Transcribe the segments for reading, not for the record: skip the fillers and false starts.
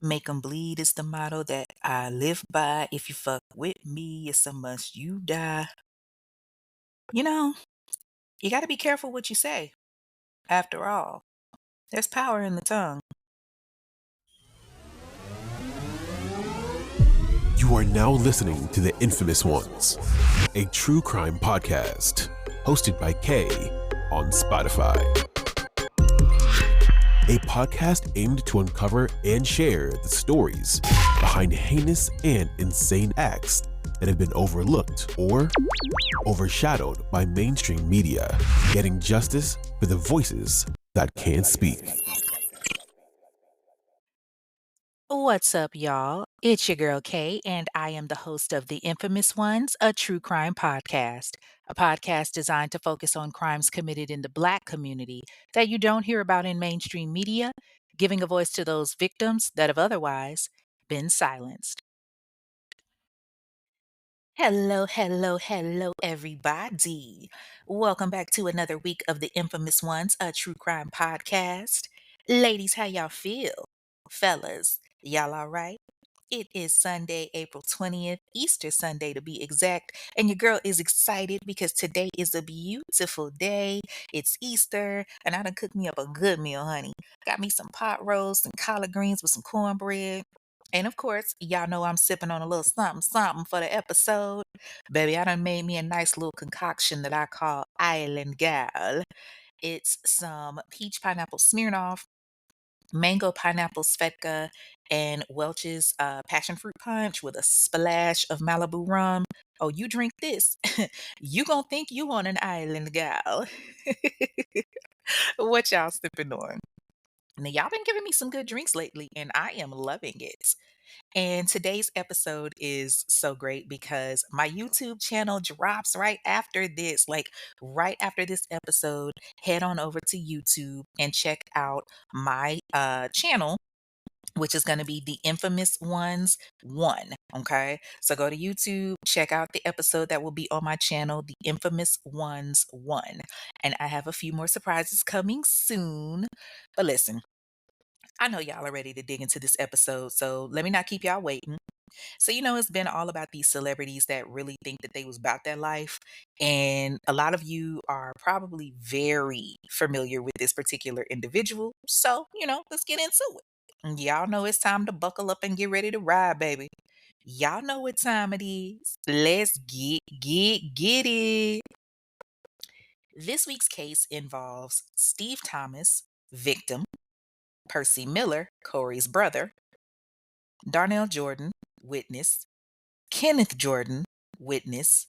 Make 'em bleed is the motto that I live by. If you fuck with me, it's a must you die. You know, you gotta be careful what you say. After all, there's power in the tongue. You are now listening to The Infamous Ones, a true crime podcast hosted by Kay on Spotify. A podcast aimed to uncover and share the stories behind heinous and insane acts that have been overlooked or overshadowed by mainstream media, getting justice for the voices that can't speak. What's up, y'all? It's your girl Kay, and I am the host of The Infamous Ones, a true crime podcast. A podcast designed to focus on crimes committed in the Black community that you don't hear about in mainstream media, giving a voice to those victims that have otherwise been silenced. Hello, everybody. Welcome back to another week of The Infamous Ones, a true crime podcast. Ladies, how y'all feel? Fellas, y'all all right? It is Sunday, April 20th, Easter Sunday to be exact, and your girl is excited because today is a beautiful day. It's Easter, and I done cooked me up a good meal, honey. Got me some pot roast and collard greens with some cornbread. And of course, y'all know I'm sipping on a little something for the episode. Baby, I done made me a nice little concoction that I call Island Gal. It's some peach pineapple Smirnoff, mango pineapple Svedka, and Welch's passion fruit punch with a splash of Malibu rum. Oh, you drink this, you gonna think you on an island gal. What y'all sipping on? Now, y'all been giving me some good drinks lately, and I am loving it. And today's episode is so great because my YouTube channel drops right after this. Like right after this episode, head on over to YouTube and check out my channel, which is going to be The Infamous Ones 1. Okay. So go to YouTube, check out the episode that will be on my channel, The Infamous Ones 1. And I have a few more surprises coming soon. But listen, I know y'all are ready to dig into this episode, so let me not keep y'all waiting. So, it's been all about these celebrities that really think that they was about their life. And a lot of you are probably very familiar with this particular individual. So, let's get into it. And y'all know it's time to buckle up and get ready to ride, baby. Y'all know what time it is. Let's get it. This week's case involves Steve Thomas, victim, Percy Miller, Corey's brother, Darnell Jordan, witness, Kenneth Jordan, witness,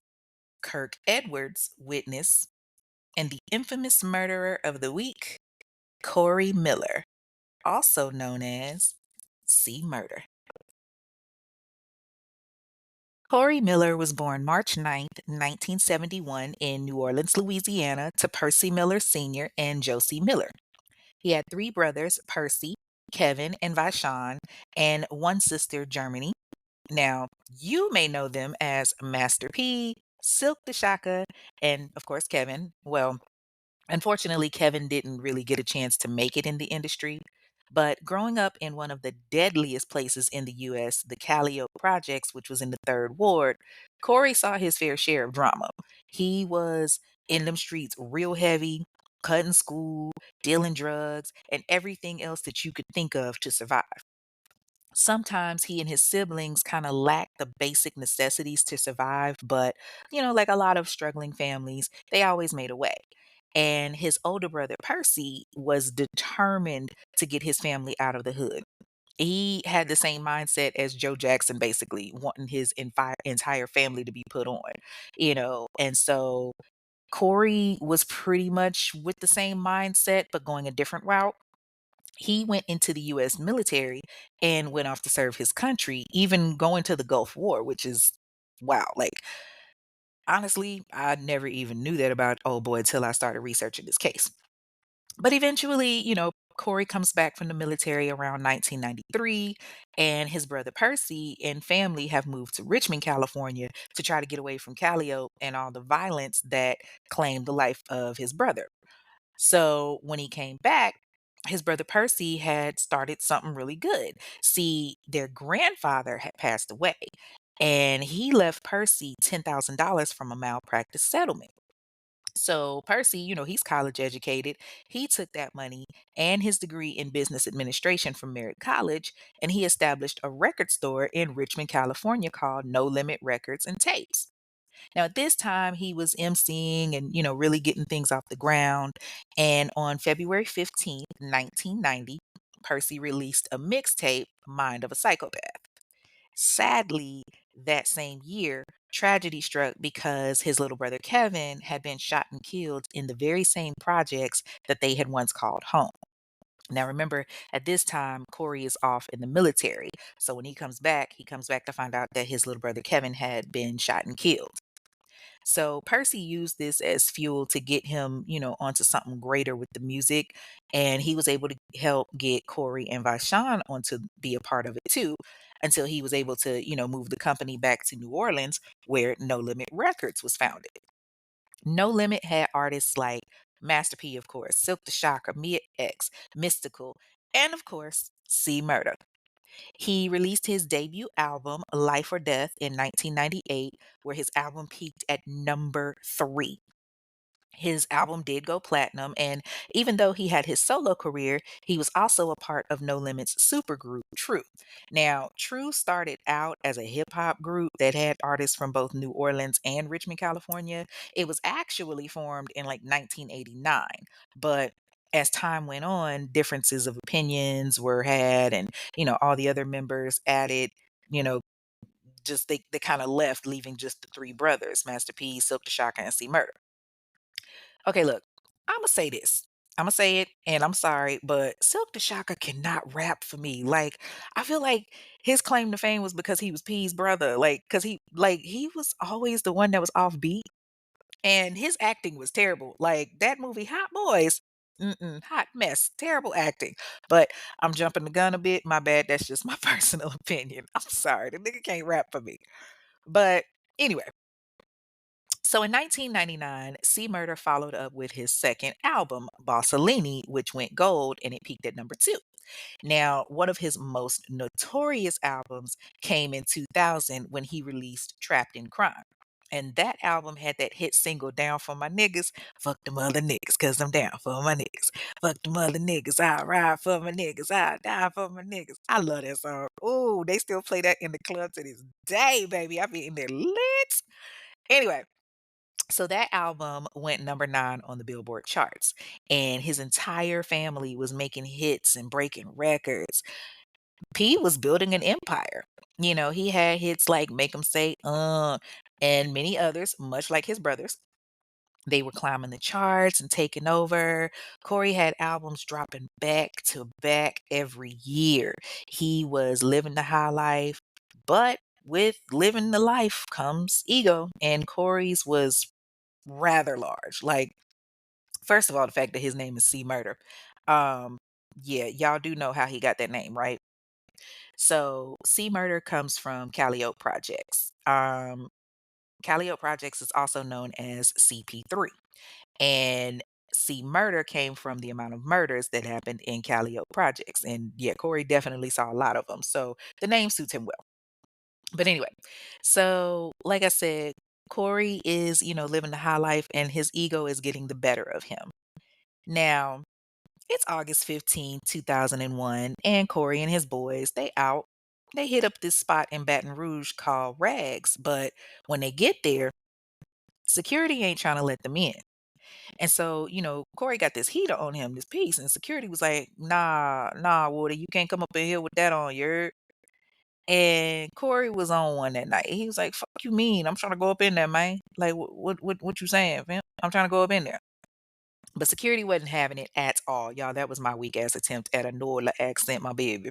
Kirk Edwards, witness, and the infamous murderer of the week, Corey Miller, also known as C Murda. Corey Miller was born March 9th, 1971 in New Orleans, Louisiana to Percy Miller Sr. and Josie Miller. He had three brothers, Percy, Kevin, and Vashon, and one sister, Germany. Now, you may know them as Master P, Silk the Shaka, and of course, Kevin. Well, unfortunately, Kevin didn't really get a chance to make it in the industry. But growing up in one of the deadliest places in the US, the Calliope Projects, which was in the third ward, Corey saw his fair share of drama. He was in them streets real heavy, cutting school, dealing drugs, and everything else that you could think of to survive. Sometimes he and his siblings kind of lack the basic necessities to survive, but like a lot of struggling families, they always made a way. And his older brother Percy was determined to get his family out of the hood. He had the same mindset as Joe Jackson, basically wanting his entire family to be put on. And so Corey was pretty much with the same mindset, but going a different route. He went into the US military and went off to serve his country, even going to the Gulf War, which is wow. Like, honestly, I never even knew that about old boy till I started researching this case. But eventually, Corey comes back from the military around 1993, and his brother Percy and family have moved to Richmond, California to try to get away from Calliope and all the violence that claimed the life of his brother. So when he came back, his brother Percy had started something really good. See, their grandfather had passed away, and he left Percy $10,000 from a malpractice settlement. So Percy, he's college educated. He took that money and his degree in business administration from Merritt College, and he established a record store in Richmond, California called No Limit Records and Tapes. Now, at this time, he was emceeing and, really getting things off the ground. And on February 15th, 1990, Percy released a mixtape, Mind of a Psychopath. Sadly, that same year, tragedy struck because his little brother Kevin had been shot and killed in the very same projects that they had once called home. Now, remember, at this time, Corey is off in the military. So when he comes back to find out that his little brother Kevin had been shot and killed. So Percy used this as fuel to get him, onto something greater with the music. And he was able to help get Corey and Vashon on to be a part of it too, until he was able to, move the company back to New Orleans where No Limit Records was founded. No Limit had artists like Master P, of course, Silk the Shocker, Mia X, Mystical, and of course, C Murda. He released his debut album, Life or Death, in 1998, where his album peaked at number 3. His album did go platinum, and even though he had his solo career, he was also a part of No Limit's supergroup, True. Now, True started out as a hip hop group that had artists from both New Orleans and Richmond, California. It was actually formed in like 1989, but as time went on, differences of opinions were had, and all the other members added, you know, just they kind of left, leaving just the three brothers, Master P, Silk the Shocker, and C Murder. Okay, look, I'ma say this. I'ma say it, and I'm sorry, but Silk the Shocker cannot rap for me. Like, I feel like his claim to fame was because he was P's brother. Like, cause he was always the one that was off beat, and his acting was terrible. Like that movie, Hot Boys. Hot mess, terrible acting. But I'm jumping the gun a bit. My bad. That's just my personal opinion. I'm sorry. The nigga can't rap for me. But anyway, so in 1999, C Murder followed up with his second album, Bossellini, which went gold and it peaked at number 2. Now, one of his most notorious albums came in 2000 when he released Trapped in Crime. And that album had that hit single, Down for My Niggas. Fuck them other niggas, cause I'm down for my niggas. Fuck them other niggas, I ride for my niggas, I die for my niggas. I love that song. Ooh, they still play that in the club to this day, baby. I be in there lit. Anyway, so that album went number 9 on the Billboard charts, and his entire family was making hits and breaking records. P was building an empire. He had hits like Make 'em Say, and many others, much like his brothers. They were climbing the charts and taking over. Corey had albums dropping back to back every year. He was living the high life, but with living the life comes ego, and Corey's was rather large. Like, first of all, the fact that his name is C Murder. Um, yeah, y'all do know how he got that name, right? So C Murder comes from Calliope Projects. Calliope Projects is also known as CP3. And C Murder came from the amount of murders that happened in Calliope Projects. And yeah, Corey definitely saw a lot of them. So the name suits him well. But anyway, so like I said, Corey is, living the high life and his ego is getting the better of him. Now, it's August 15th, 2001, and Corey and his boys, they out. They hit up this spot in Baton Rouge called Rags, but when they get there, security ain't trying to let them in. And so, Corey got this heater on him, this piece, and security was like, nah, Woody, you can't come up in here with that on your. And Corey was on one that night. He was like, "Fuck you mean? I'm trying to go up in there, man. Like, what you saying, fam? I'm trying to go up in there." But security wasn't having it at all, y'all. That was my weak ass attempt at a Nola accent, my baby.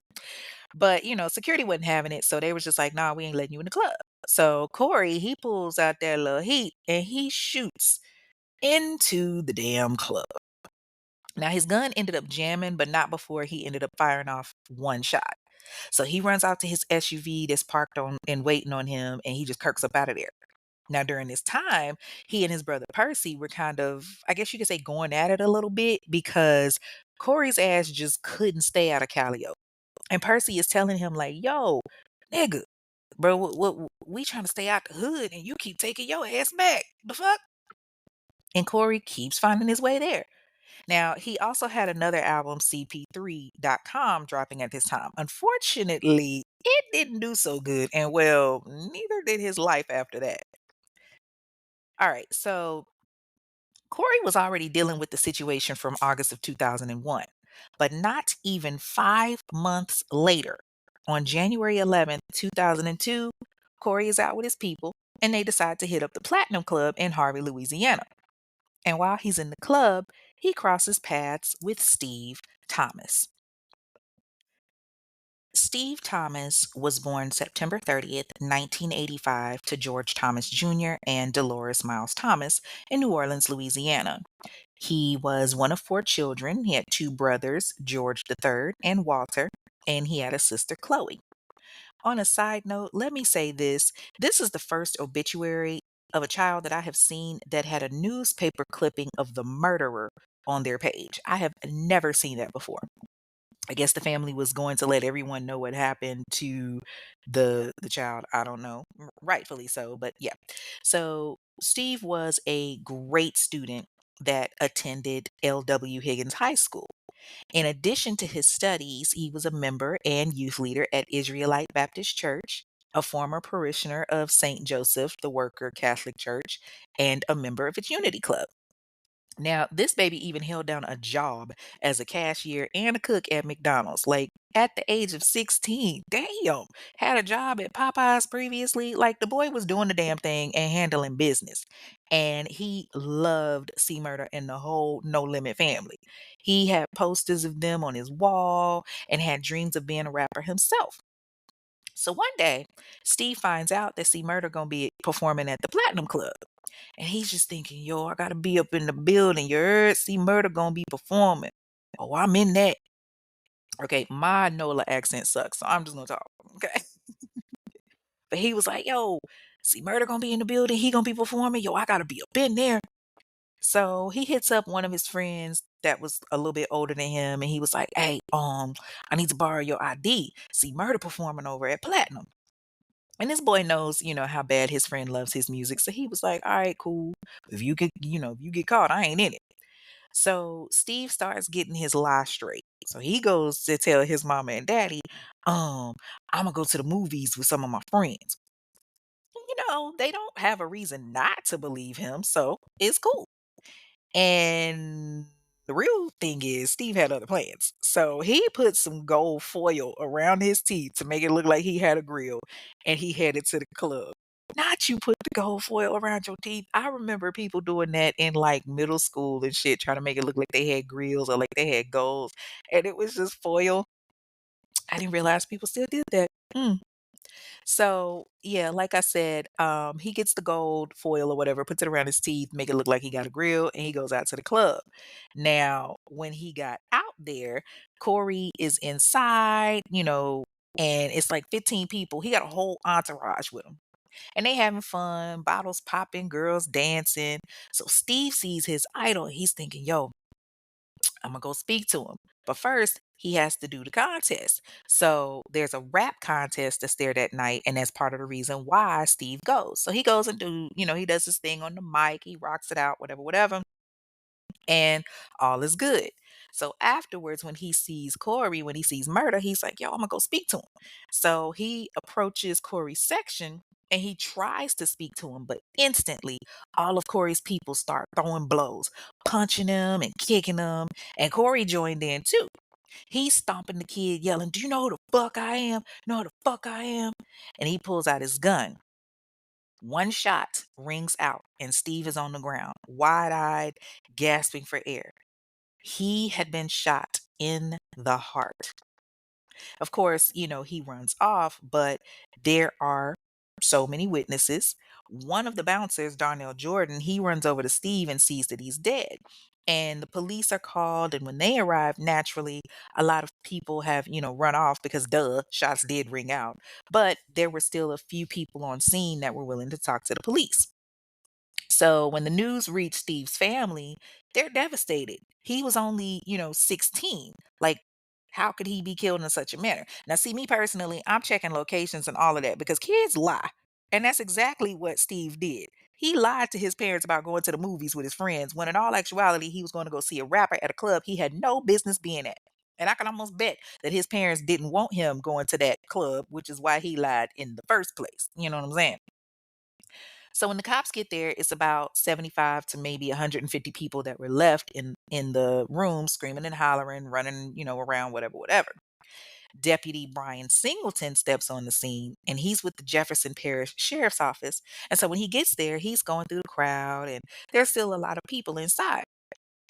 But security wasn't having it, so they was just like, "Nah, we ain't letting you in the club." So Corey, he pulls out that little heat and he shoots into the damn club. Now his gun ended up jamming, but not before he ended up firing off one shot. So he runs out to his SUV that's parked on and waiting on him, and he just kirks up out of there. Now, during this time, he and his brother Percy were kind of, I guess you could say, going at it a little bit because Corey's ass just couldn't stay out of Callio. And Percy is telling him, like, yo, nigga, bro, we trying to stay out the hood and you keep taking your ass back. The fuck? And Corey keeps finding his way there. Now, he also had another album, CP3.com, dropping at this time. Unfortunately, it didn't do so good, and well, neither did his life after that. All right, so Corey was already dealing with the situation from August of 2001, but not even 5 months later, on January 11th, 2002, Corey is out with his people and they decide to hit up the Platinum Club in Harvey, Louisiana. And while he's in the club, he crosses paths with Steve Thomas. Steve Thomas was born September 30th, 1985, to George Thomas Jr. and Dolores Miles Thomas in New Orleans, Louisiana. He was one of four children. He had two brothers, George III and Walter, and he had a sister, Chloe. On a side note, let me say this. This is the first obituary of a child that I have seen that had a newspaper clipping of the murderer on their page. I have never seen that before. I guess the family was going to let everyone know what happened to the child. I don't know. Rightfully so, but yeah. So Steve was a great student that attended L.W. Higgins High School. In addition to his studies, he was a member and youth leader at Israelite Baptist Church, a former parishioner of St. Joseph the Worker Catholic Church, and a member of its Unity Club. Now, this baby even held down a job as a cashier and a cook at McDonald's. Like at the age of 16, damn, had a job at Popeyes previously. Like the boy was doing the damn thing and handling business. And he loved C Murder and the whole No Limit family. He had posters of them on his wall and had dreams of being a rapper himself. So one day, Steve finds out that C Murder gonna be performing at the Platinum Club. And he's just thinking, yo, I gotta be up in the building. You heard? See Murder gonna be performing. Oh, I'm in that. Okay, my NOLA accent sucks, so I'm just gonna talk. Okay. But he was like, yo, see Murder gonna be in the building. He gonna be performing. Yo, I gotta be up in there. So he hits up one of his friends that was a little bit older than him, and he was like, hey, I need to borrow your ID. See Murder performing over at Platinum. And this boy knows, how bad his friend loves his music. So he was like, all right, cool. If you get caught, I ain't in it. So Steve starts getting his lie straight. So he goes to tell his mama and daddy, I'm gonna go to the movies with some of my friends. They don't have a reason not to believe him, so it's cool. And the real thing is Steve had other plans. So he put some gold foil around his teeth to make it look like he had a grill and he headed to the club. Not you put the gold foil around your teeth. I remember people doing that in like middle school and shit, trying to make it look like they had grills or like they had goals. And it was just foil. I didn't realize people still did that. Mm. So yeah, like I said, he gets the gold foil or whatever, puts it around his teeth, make it look like he got a grill, and he goes out to the club. Now, when he got out there, Corey is inside, and it's like 15 people. He got a whole entourage with him. And they having fun, bottles popping, girls dancing. So Steve sees his idol. He's thinking, yo, I'm gonna go speak to him. But first, he has to do the contest. So there's a rap contest that's there that night, and that's part of the reason why Steve goes. So he goes and he does his thing on the mic, he rocks it out, whatever, whatever, and all is good. So afterwards, when he sees Corey, when he sees Murder, he's like, yo, I'm gonna go speak to him. So he approaches Corey's section and he tries to speak to him, but instantly all of Corey's people start throwing blows, punching him and kicking him. And Corey joined in too. He's stomping the kid, yelling, do you know who the fuck I am? You know who the fuck I am? And he pulls out his gun. One shot rings out, and Steve is on the ground, wide eyed, gasping for air. He had been shot in the heart. Of course, he runs off, but there are so many witnesses. One of the bouncers, Darnell Jordan, he runs over to Steve and sees that he's dead. And the police are called, and when they arrive, naturally, a lot of people have, run off because duh, shots did ring out. But there were still a few people on scene that were willing to talk to the police. So when the news reached Steve's family, they're devastated. He was only, 16. Like, how could he be killed in such a manner? Now, see, me personally, I'm checking locations and all of that because kids lie. And that's exactly what Steve did. He lied to his parents about going to the movies with his friends when in all actuality he was going to go see a rapper at a club he had no business being at. And I can almost bet that his parents didn't want him going to that club, which is why he lied in the first place. You know what I'm saying? So when the cops get there, it's about 75 to maybe 150 people that were left in the room screaming and hollering, running, around whatever whatever. Deputy Brian Singleton steps on the scene and he's with the Jefferson Parish Sheriff's Office. And so when he gets there, he's going through the crowd and there's still a lot of people inside.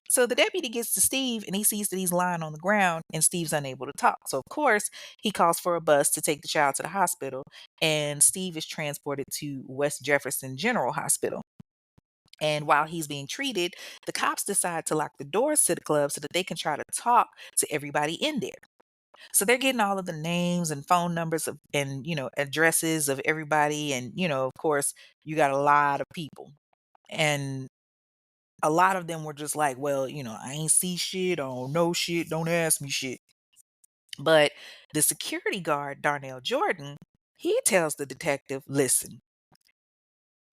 So the deputy gets to Steve and he sees that he's lying on the ground and Steve's unable to talk. So, of course, he calls for a bus to take the child to the hospital and Steve is transported to West Jefferson General Hospital. And while he's being treated, the cops decide to lock the doors to the club so that they can try to talk to everybody in there. So they're getting all of the names and phone numbers of and addresses of everybody and of course you got a lot of people. And a lot of them were just like, well, I ain't see shit, I don't know shit, don't ask me shit. But the security guard, Darnell Jordan, he tells the detective, listen,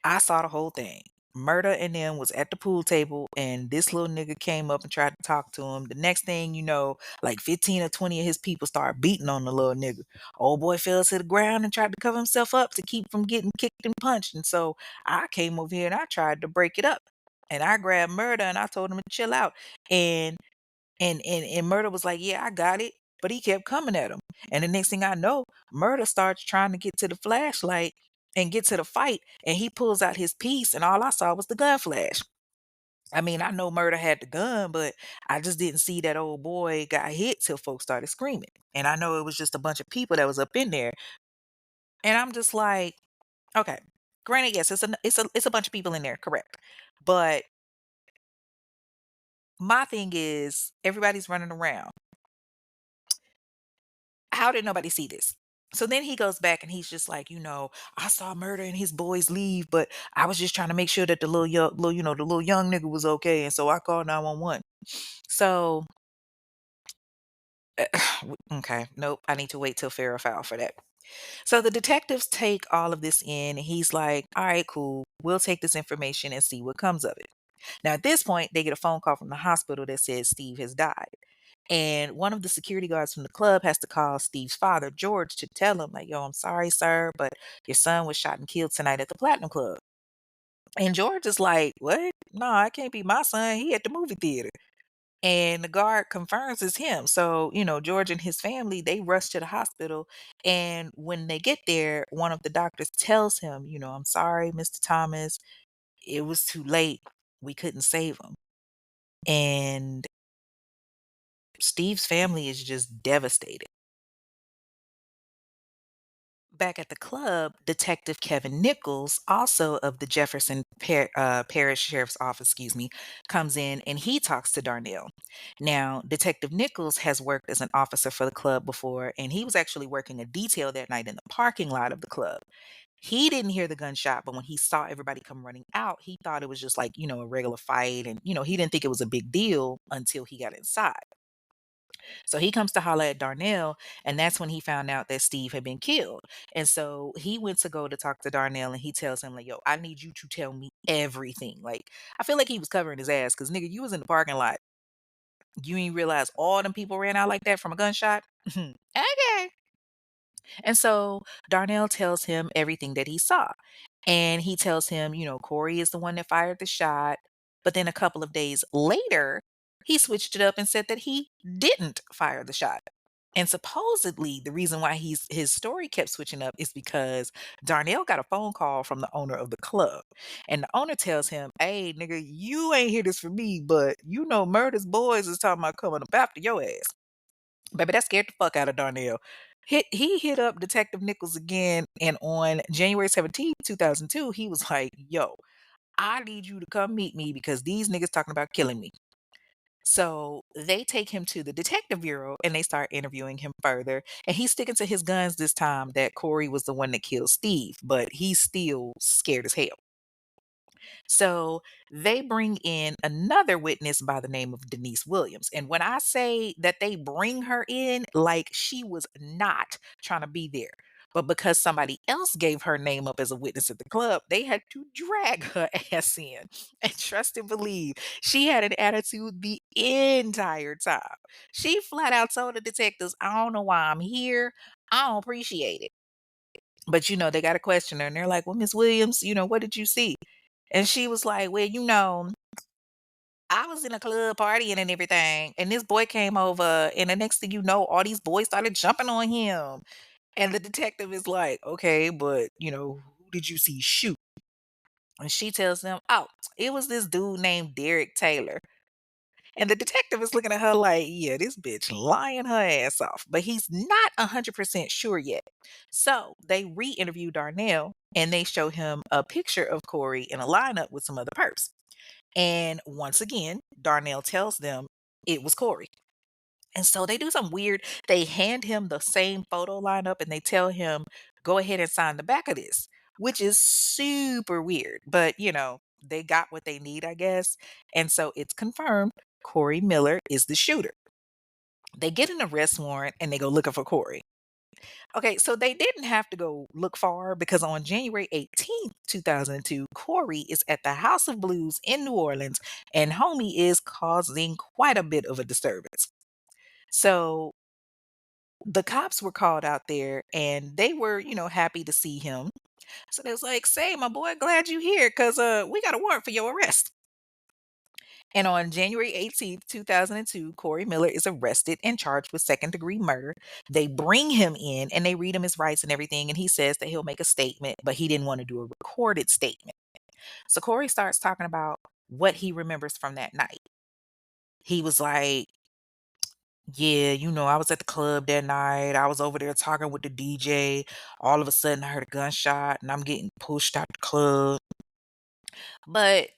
I saw the whole thing. Murder and them was at the pool table, and this little nigga came up and tried to talk to him. The next thing you know, like 15 or 20 of his people start beating on the little nigga. Old boy fell to the ground and tried to cover himself up to keep from getting kicked and punched. And so I came over here and I tried to break it up. And I grabbed Murder and I told him to chill out. And and Murder was like, "Yeah, I got it." But he kept coming at him. And the next thing I know, Murder starts trying to get to the flashlight and get to the fight. And he pulls out his piece, and all I saw was the gun flash. I mean, I know Murder had the gun, but I just didn't see that old boy got hit till folks started screaming. And I know it was just a bunch of people that was up in there. And I'm just like, okay, granted, yes, it's a bunch of people in there, correct. But my thing is everybody's running around. How did nobody see this? So then he goes back and he's just like, I saw Murder and his boys leave, but I was just trying to make sure that the the little young nigga was okay, and so I called 911. So, okay, nope, I need to wait till fair or foul for that. So the detectives take all of this in, and he's like, all right, cool, we'll take this information and see what comes of it. Now, at this point, they get a phone call from the hospital that says Steve has died. And one of the security guards from the club has to call Steve's father, George, to tell him, like, yo, I'm sorry, sir, but your son was shot and killed tonight at the Platinum Club. And George is like, what? No, I can't be my son. He at the movie theater. And the guard confirms it's him. So, George and his family, they rush to the hospital. And when they get there, one of the doctors tells him, I'm sorry, Mr. Thomas. It was too late. We couldn't save him. And Steve's family is just devastated. Back at the club, Detective Kevin Nichols, also of the Parish Sheriff's Office, comes in and he talks to Darnell. Now, Detective Nichols has worked as an officer for the club before, and he was actually working a detail that night in the parking lot of the club. He didn't hear the gunshot, but when he saw everybody come running out, he thought it was just like, a regular fight. And, he didn't think it was a big deal until he got inside. So he comes to holler at Darnell, and that's when he found out that Steve had been killed. And so he went to go to talk to Darnell, and he tells him, like, yo, I need you to tell me everything. Like, I feel like he was covering his ass because, nigga, you was in the parking lot. You ain't realize all them people ran out like that from a gunshot? Okay. And so Darnell tells him everything that he saw. And he tells him, Corey is the one that fired the shot. But then a couple of days later, he switched it up and said that he didn't fire the shot. And supposedly, the reason why his story kept switching up is because Darnell got a phone call from the owner of the club. And the owner tells him, hey, nigga, you ain't hear this from me, but Murder's boys is talking about coming up after your ass. Baby, that scared the fuck out of Darnell. He hit up Detective Nichols again, and on January 17th, 2002, he was like, yo, I need you to come meet me because these niggas talking about killing me. So they take him to the detective bureau and they start interviewing him further. And he's sticking to his guns this time that Corey was the one that killed Steve, but he's still scared as hell. So they bring in another witness by the name of Denise Williams. And when I say that they bring her in, like she was not trying to be there. But because somebody else gave her name up as a witness at the club, they had to drag her ass in. And trust and believe, she had an attitude the entire time. She flat out told the detectives, I don't know why I'm here. I don't appreciate it. But they got to question her and they're like, well, Miss Williams, what did you see? And she was like, well, I was in a club partying and everything. And this boy came over. And the next thing you know, all these boys started jumping on him. And the detective is like, okay, but, who did you see shoot? And she tells them, oh, it was this dude named Derek Taylor. And the detective is looking at her like, yeah, this bitch lying her ass off. But he's not 100% sure yet. So they re interview Darnell and they show him a picture of Corey in a lineup with some other perps. And once again, Darnell tells them it was Corey. And so they do some weird, they hand him the same photo lineup and they tell him, go ahead and sign the back of this, which is super weird. But, they got what they need, I guess. And so it's confirmed Corey Miller is the shooter. They get an arrest warrant and they go looking for Corey. Okay, so they didn't have to go look far because on January 18th, 2002, Corey is at the House of Blues in New Orleans and homie is causing quite a bit of a disturbance. So the cops were called out there and they were, happy to see him. So they was like, say, my boy, glad you here because we got a warrant for your arrest. And on January 18th, 2002, Corey Miller is arrested and charged with second-degree murder. They bring him in and they read him his rights and everything. And he says that he'll make a statement, but he didn't want to do a recorded statement. So Corey starts talking about what he remembers from that night. He was like, yeah, I was at the club that night. I was over there talking with the DJ. All of a sudden, I heard a gunshot and I'm getting pushed out the club. But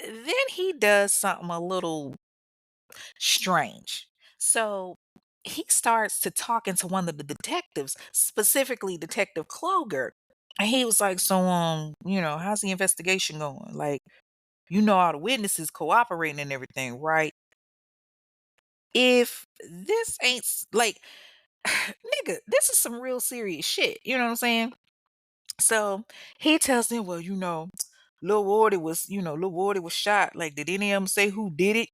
then he does something a little strange. So he starts to talking to one of the detectives, specifically Detective Kloger. And he was like, so, how's the investigation going? Like, all the witnesses cooperating and everything, right? If this ain't like, nigga, this is some real serious shit. You know what I'm saying? So he tells them, well, Lil Wardy was shot. Like, did any of them say who did it?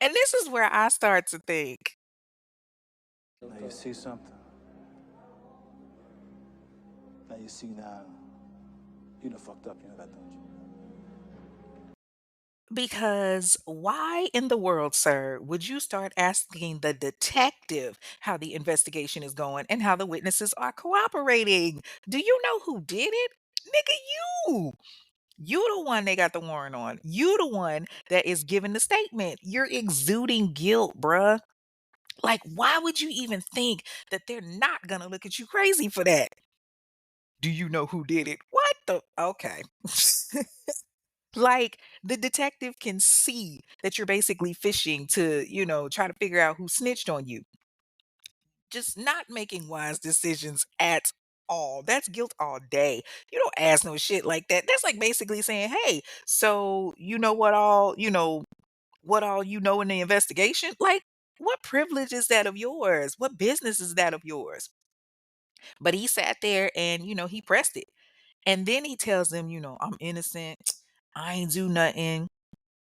And this is where I start to think, Now you see something. Now you see now. You done fucked up, you know that, don't you? because why in the world, sir, would you start asking the detective how the investigation is going and how the witnesses are cooperating? Do you know who did it? Nigga, you. You the one they got the warrant on. You the one that is giving the statement. You're exuding guilt, bruh. Like, why would you even think that they're not gonna look at you crazy for that? Do you know who did it? What the? Okay. Like, the detective can see that you're basically fishing to, try to figure out who snitched on you. Just not making wise decisions at all. That's guilt all day. You don't ask no shit like that. That's like basically saying, hey, so what all in the investigation? Like, what privilege is that of yours? What business is that of yours? But he sat there and, he pressed it. And then he tells them, I'm innocent. I ain't do nothing.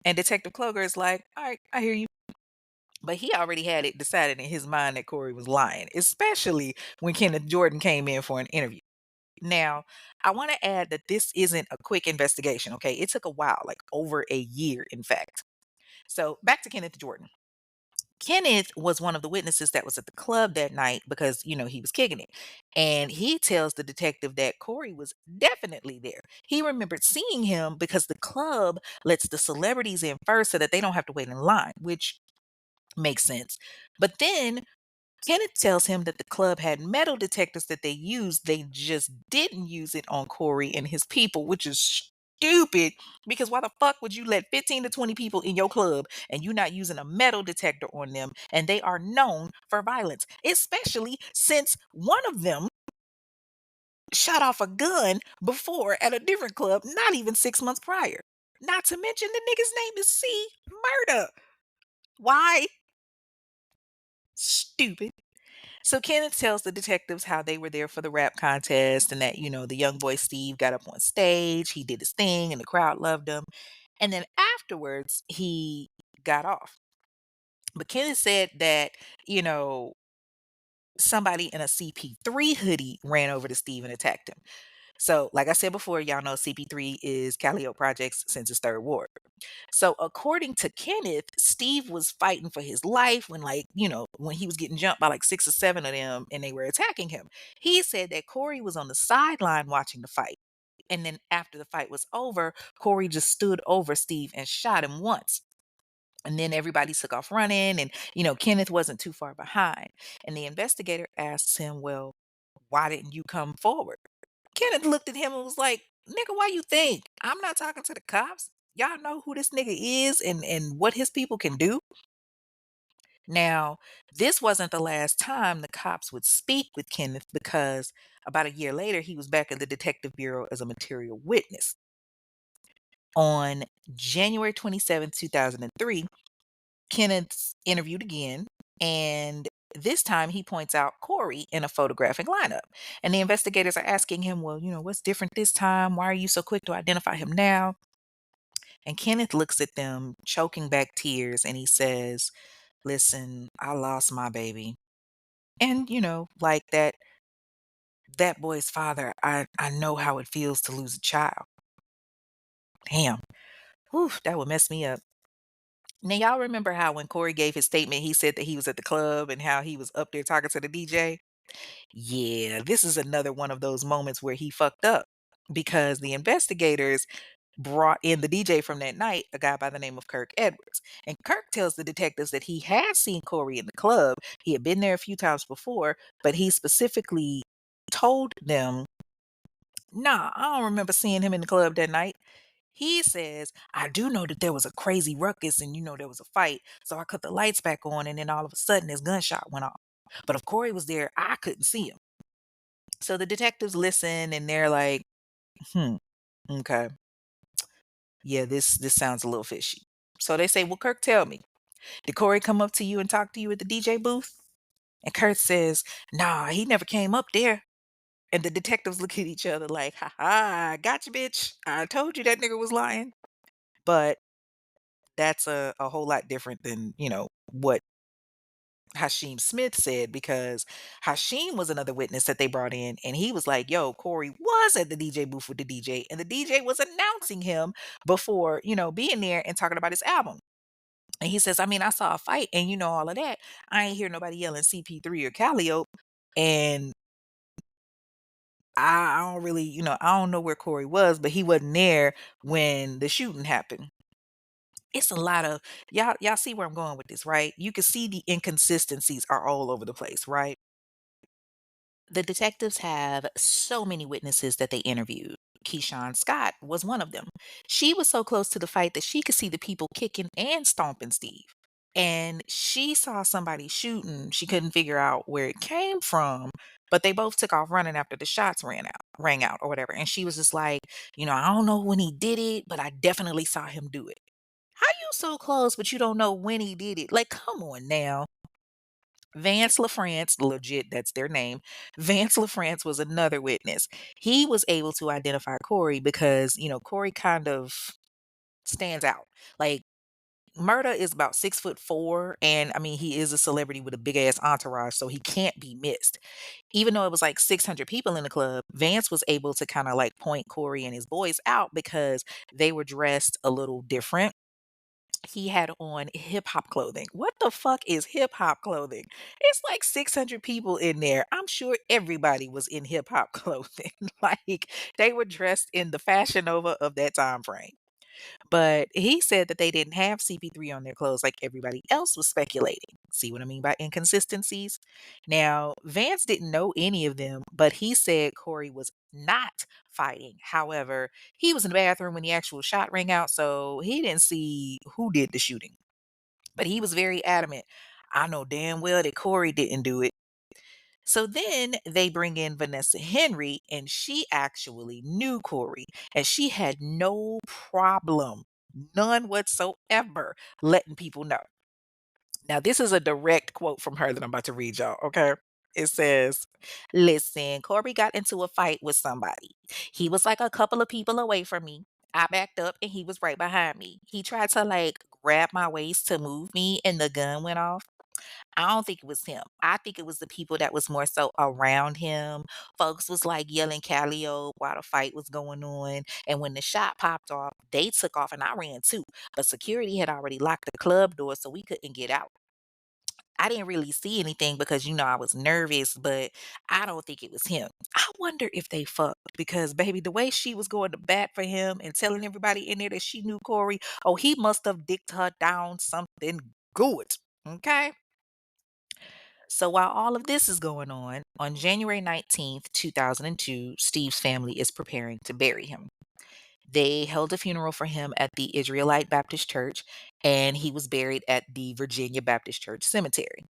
And Detective Kloger is like, all right, I hear you. But he already had it decided in his mind that Corey was lying, especially when Kenneth Jordan came in for an interview. Now, I want to add that this isn't a quick investigation, okay? It took a while, like over a year, in fact. So back to Kenneth Jordan. Kenneth was one of the witnesses that was at the club that night because, he was kicking it. And he tells the detective that Corey was definitely there. He remembered seeing him because the club lets the celebrities in first so that they don't have to wait in line, which makes sense. But then Kenneth tells him that the club had metal detectors that they used. They just didn't use it on Corey and his people, which is stupid because why the fuck would you let 15 to 20 people in your club and you not using a metal detector on them? And they are known for violence, especially since one of them shot off a gun before at a different club, not even 6 months prior. Not to mention the nigga's name is C Murda. Why? Stupid. So Kenneth tells the detectives how they were there for the rap contest and that, the young boy Steve got up on stage, he did his thing, and the crowd loved him. And then afterwards, he got off. But Kenneth said that, you know, somebody in a CP3 hoodie ran over to Steve and attacked him. So, like I said before, y'all know CP3 is Calliope Project's Census Third Ward. So, according to Kenneth, Steve was fighting for his life when, like, when he was getting jumped by like 6 or 7 of them and they were attacking him. He said that Corey was on the sideline watching the fight. And then after the fight was over, Corey just stood over Steve and shot him once. And then everybody took off running, and Kenneth wasn't too far behind. And the investigator asks him, well, why didn't you come forward? Kenneth looked at him and was like, nigga, why you think? I'm not talking to the cops. Y'all know who this nigga is and what his people can do. Now, this wasn't the last time the cops would speak with Kenneth because about a year later, he was back at the Detective Bureau as a material witness. On January 27th, 2003, Kenneth's interviewed again, and this time he points out Corey in a photographic lineup. And the investigators are asking him, well, what's different this time? Why are you so quick to identify him now? And Kenneth looks at them, choking back tears, and he says, listen, I lost my baby. And, like that boy's father, I know how it feels to lose a child. Damn. Whew, that would mess me up. Now, y'all remember how when Corey gave his statement, he said that he was at the club and how he was up there talking to the DJ? Yeah, this is another one of those moments where he fucked up because the investigators brought in the DJ from that night, a guy by the name of Kirk Edwards. And Kirk tells the detectives that he had seen Corey in the club. He had been there a few times before, but he specifically told them, nah, I don't remember seeing him in the club that night. He says, I do know that there was a crazy ruckus and there was a fight. So I cut the lights back on and then all of a sudden this gunshot went off. But if Corey was there, I couldn't see him. So the detectives listen and they're like, hmm, okay. Yeah, this sounds a little fishy. So they say, well, Kirk, tell me, did Corey come up to you and talk to you at the DJ booth? And Kirk says, nah, he never came up there. And the detectives look at each other like, ha ha, gotcha, bitch. I told you that nigga was lying. But that's a whole lot different than, what Hashim Smith said, because Hashim was another witness that they brought in and he was like, yo, Corey was at the DJ booth with the DJ and the DJ was announcing him before, being there and talking about his album. And he says, I mean, I saw a fight and all of that. I ain't hear nobody yelling CP3 or Calliope. And I don't really, I don't know where Corey was, but he wasn't there when the shooting happened. It's a lot of y'all see where I'm going with this, right? You can see the inconsistencies are all over the place, right? The detectives have so many witnesses that they interviewed. Keyshawn Scott was one of them. She was so close to the fight that she could see the people kicking and stomping Steve. And she saw somebody shooting. She couldn't figure out where it came from, but they both took off running after the shots rang out or whatever. And she was just like, I don't know when he did it, but I definitely saw him do it. How you so close, but you don't know when he did it? Like, come on now. Vance LaFrance, legit, that's their name. Vance LaFrance was another witness. He was able to identify Corey because, Corey kind of stands out. Like, Murda is about 6'4", and I mean, he is a celebrity with a big ass entourage, so he can't be missed. Even though it was like 600 people in the club, Vance was able to kind of like point Corey and his boys out because they were dressed a little different. He had on hip hop clothing. What the fuck is hip hop clothing? It's like 600 people in there. I'm sure everybody was in hip hop clothing. Like they were dressed in the Fashion Nova of that time frame. But he said that they didn't have CP3 on their clothes like everybody else was speculating. See what I mean by inconsistencies? Now, Vance didn't know any of them, but he said Corey was not fighting. However, he was in the bathroom when the actual shot rang out, so he didn't see who did the shooting. But he was very adamant. I know damn well that Corey didn't do it. So then they bring in Vanessa Henry, and she actually knew Corey, and she had no problem, none whatsoever, letting people know. Now, this is a direct quote from her that I'm about to read y'all, okay? It says, "Listen, Corey got into a fight with somebody. He was like a couple of people away from me. I backed up and he was right behind me. He tried to like grab my waist to move me and the gun went off. I don't think it was him. I think it was the people that was more so around him. Folks was like yelling Callio while the fight was going on. And when the shot popped off, they took off and I ran too. But security had already locked the club door so we couldn't get out. I didn't really see anything because, I was nervous, but I don't think it was him. I wonder if they fucked because, baby, the way she was going to bat for him and telling everybody in there that she knew Corey, oh, he must have dicked her down something good. Okay. So while all of this is going on January 19th, 2002, Steve's family is preparing to bury him. They held a funeral for him at the Israelite Baptist Church, and he was buried at the Virginia Baptist Church Cemetery.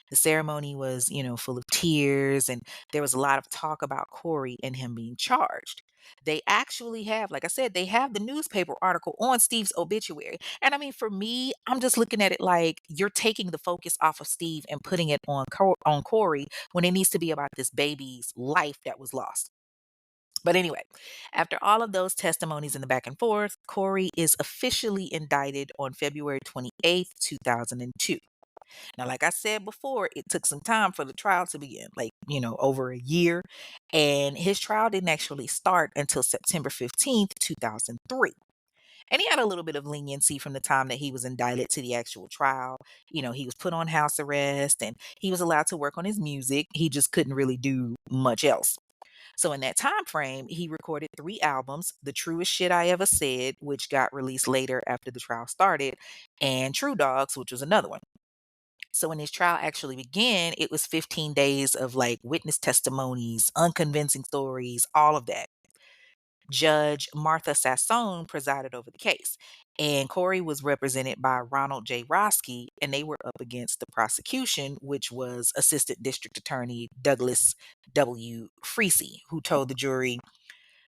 The ceremony was, full of tears, and there was a lot of talk about Corey and him being charged. They actually have, like I said, they have the newspaper article on Steve's obituary. And I mean, for me, I'm just looking at it like you're taking the focus off of Steve and putting it on Corey when it needs to be about this baby's life that was lost. But anyway, after all of those testimonies in the back and forth, Corey is officially indicted on February 28th, 2002. Now, like I said before, it took some time for the trial to begin, like, over a year. And his trial didn't actually start until September 15th, 2003. And he had a little bit of leniency from the time that he was indicted to the actual trial. He was put on house arrest and he was allowed to work on his music. He just couldn't really do much else. So in that time frame, he recorded 3 albums: The Truest Shit I Ever Said, which got released later after the trial started, and True Dogs, which was another one. So when his trial actually began, it was 15 days of like witness testimonies, unconvincing stories, all of that. Judge Martha Sassone presided over the case, and Corey was represented by Ronald J. Roski, and they were up against the prosecution, which was Assistant District Attorney Douglas W. Freese, who told the jury,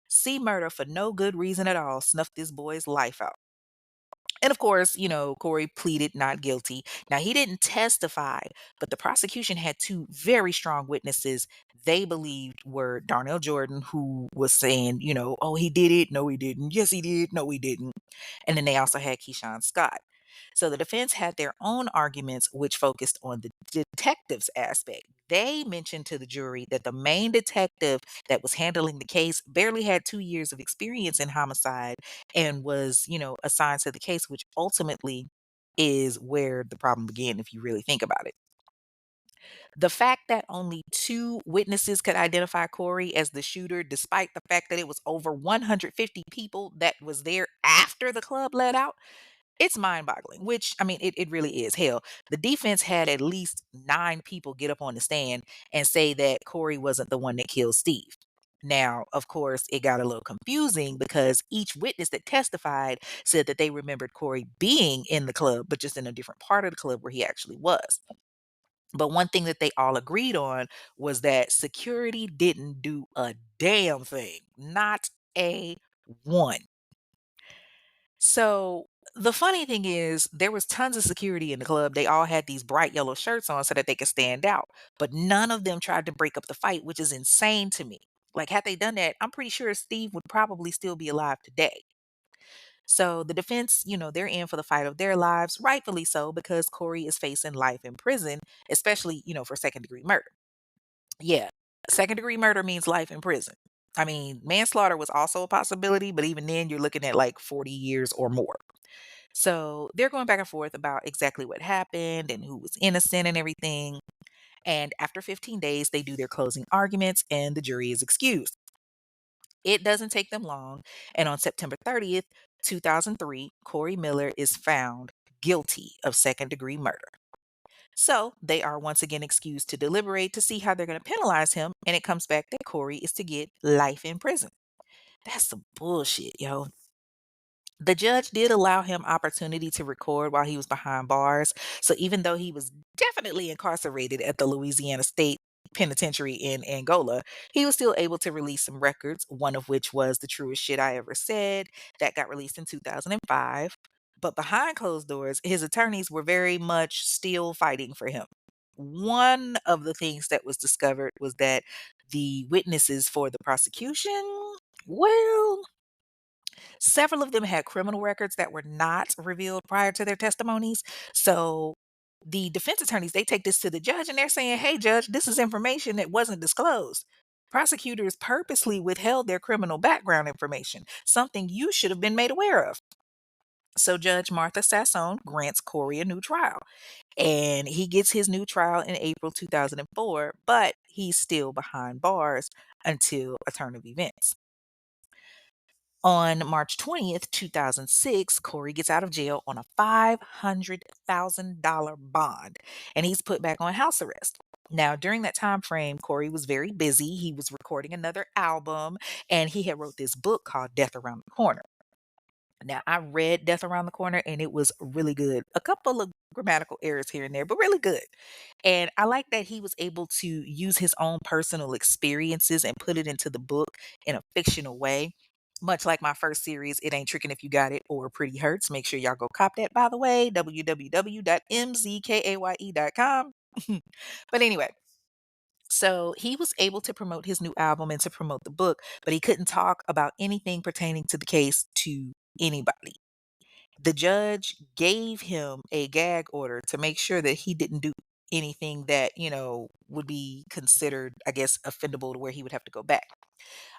"C Murda for no good reason at all snuffed this boy's life out." And of course, Corey pleaded not guilty. Now, he didn't testify, but the prosecution had two very strong witnesses they believed were Darnell Jordan, who was saying, oh, he did it. No, he didn't. Yes, he did. No, he didn't. And then they also had Keyshawn Scott. So the defense had their own arguments, which focused on the detective's aspect. They mentioned to the jury that the main detective that was handling the case barely had 2 years of experience in homicide and was, assigned to the case, which ultimately is where the problem began, if you really think about it. The fact that only two witnesses could identify Corey as the shooter, despite the fact that it was over 150 people that was there after the club let out, it's mind-boggling, which, I mean, it really is. Hell, the defense had at least 9 people get up on the stand and say that Corey wasn't the one that killed Steve. Now, of course, it got a little confusing because each witness that testified said that they remembered Corey being in the club, but just in a different part of the club where he actually was. But one thing that they all agreed on was that security didn't do a damn thing. Not a one. So the funny thing is there was tons of security in the club. They all had these bright yellow shirts on so that they could stand out, but none of them tried to break up the fight, which is insane to me. Like had they done that, I'm pretty sure Steve would probably still be alive today. So the defense, they're in for the fight of their lives, rightfully so, because Corey is facing life in prison, especially, for second degree murder. Yeah, second degree murder means life in prison. I mean, manslaughter was also a possibility, but even then, you're looking at like 40 years or more. So they're going back and forth about exactly what happened and who was innocent and everything. And after 15 days, they do their closing arguments and the jury is excused. It doesn't take them long. And on September 30th, 2003, Corey Miller is found guilty of second degree murder. So they are once again excused to deliberate to see how they're going to penalize him. And it comes back that Corey is to get life in prison. That's some bullshit, yo. The judge did allow him opportunity to record while he was behind bars. So even though he was definitely incarcerated at the Louisiana State penitentiary in Angola, he was still able to release some records, one of which was The Truest Shit I Ever Said, that got released in 2005. But behind closed doors, his attorneys were very much still fighting for him. One of the things that was discovered was that the witnesses for the prosecution, well, several of them had criminal records that were not revealed prior to their testimonies. So the defense attorneys, they take this to the judge and they're saying, "Hey, judge, this is information that wasn't disclosed." Prosecutors purposely withheld their criminal background information, something you should have been made aware of. So Judge Martha Sassone grants Corey a new trial, and he gets his new trial in April 2004, but he's still behind bars until a turn of events. On March 20th, 2006, Corey gets out of jail on a $500,000 bond, and he's put back on house arrest. Now, during that time frame, Corey was very busy. He was recording another album, and he had wrote this book called Death Around the Corner. Now, I read Death Around the Corner, and it was really good. A couple of grammatical errors here and there, but really good. And I like that he was able to use his own personal experiences and put it into the book in a fictional way. Much like my first series, It Ain't Trickin' If You Got It or Pretty Hurts. Make sure y'all go cop that, by the way, www.mzkaye.com. But anyway, so he was able to promote his new album and to promote the book, but he couldn't talk about anything pertaining to the case to anybody. The judge gave him a gag order to make sure that he didn't do anything that, would be considered, I guess, offendable to where he would have to go back.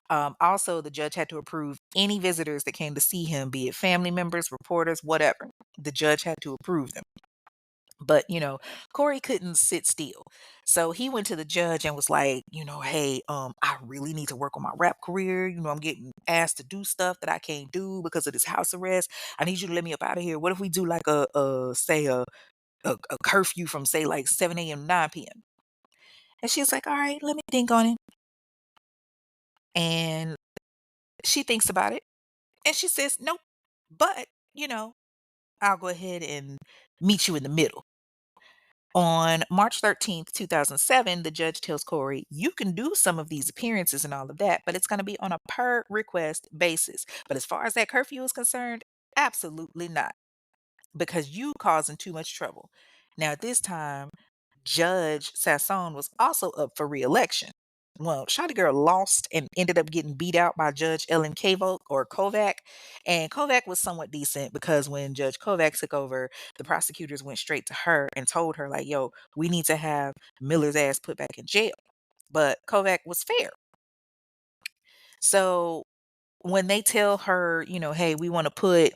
Also, the judge had to approve any visitors that came to see him, be it family members, reporters, whatever. The judge had to approve them. But, Corey couldn't sit still. So he went to the judge and was like, "Hey, I really need to work on my rap career. I'm getting asked to do stuff that I can't do because of this house arrest. I need you to let me up out of here. What if we do like say a curfew from say like 7 a.m. to 9 p.m." And she's like, "All right, let me think on it." And she thinks about it and she says, "Nope. But, you know, I'll go ahead and meet you in the middle." On March 13th, 2007, the judge tells Corey, "You can do some of these appearances and all of that, but it's going to be on a per request basis. But as far as that curfew is concerned, absolutely not, because you causing too much trouble." Now, at this time, Judge Sassone was also up for re-election. Well, Shotty Girl lost and ended up getting beat out by Judge Ellen Kovac. And Kovac was somewhat decent because when Judge Kovac took over, the prosecutors went straight to her and told her, like, "Yo, we need to have Miller's ass put back in jail." But Kovac was fair. So when they tell her, "Hey, we want to put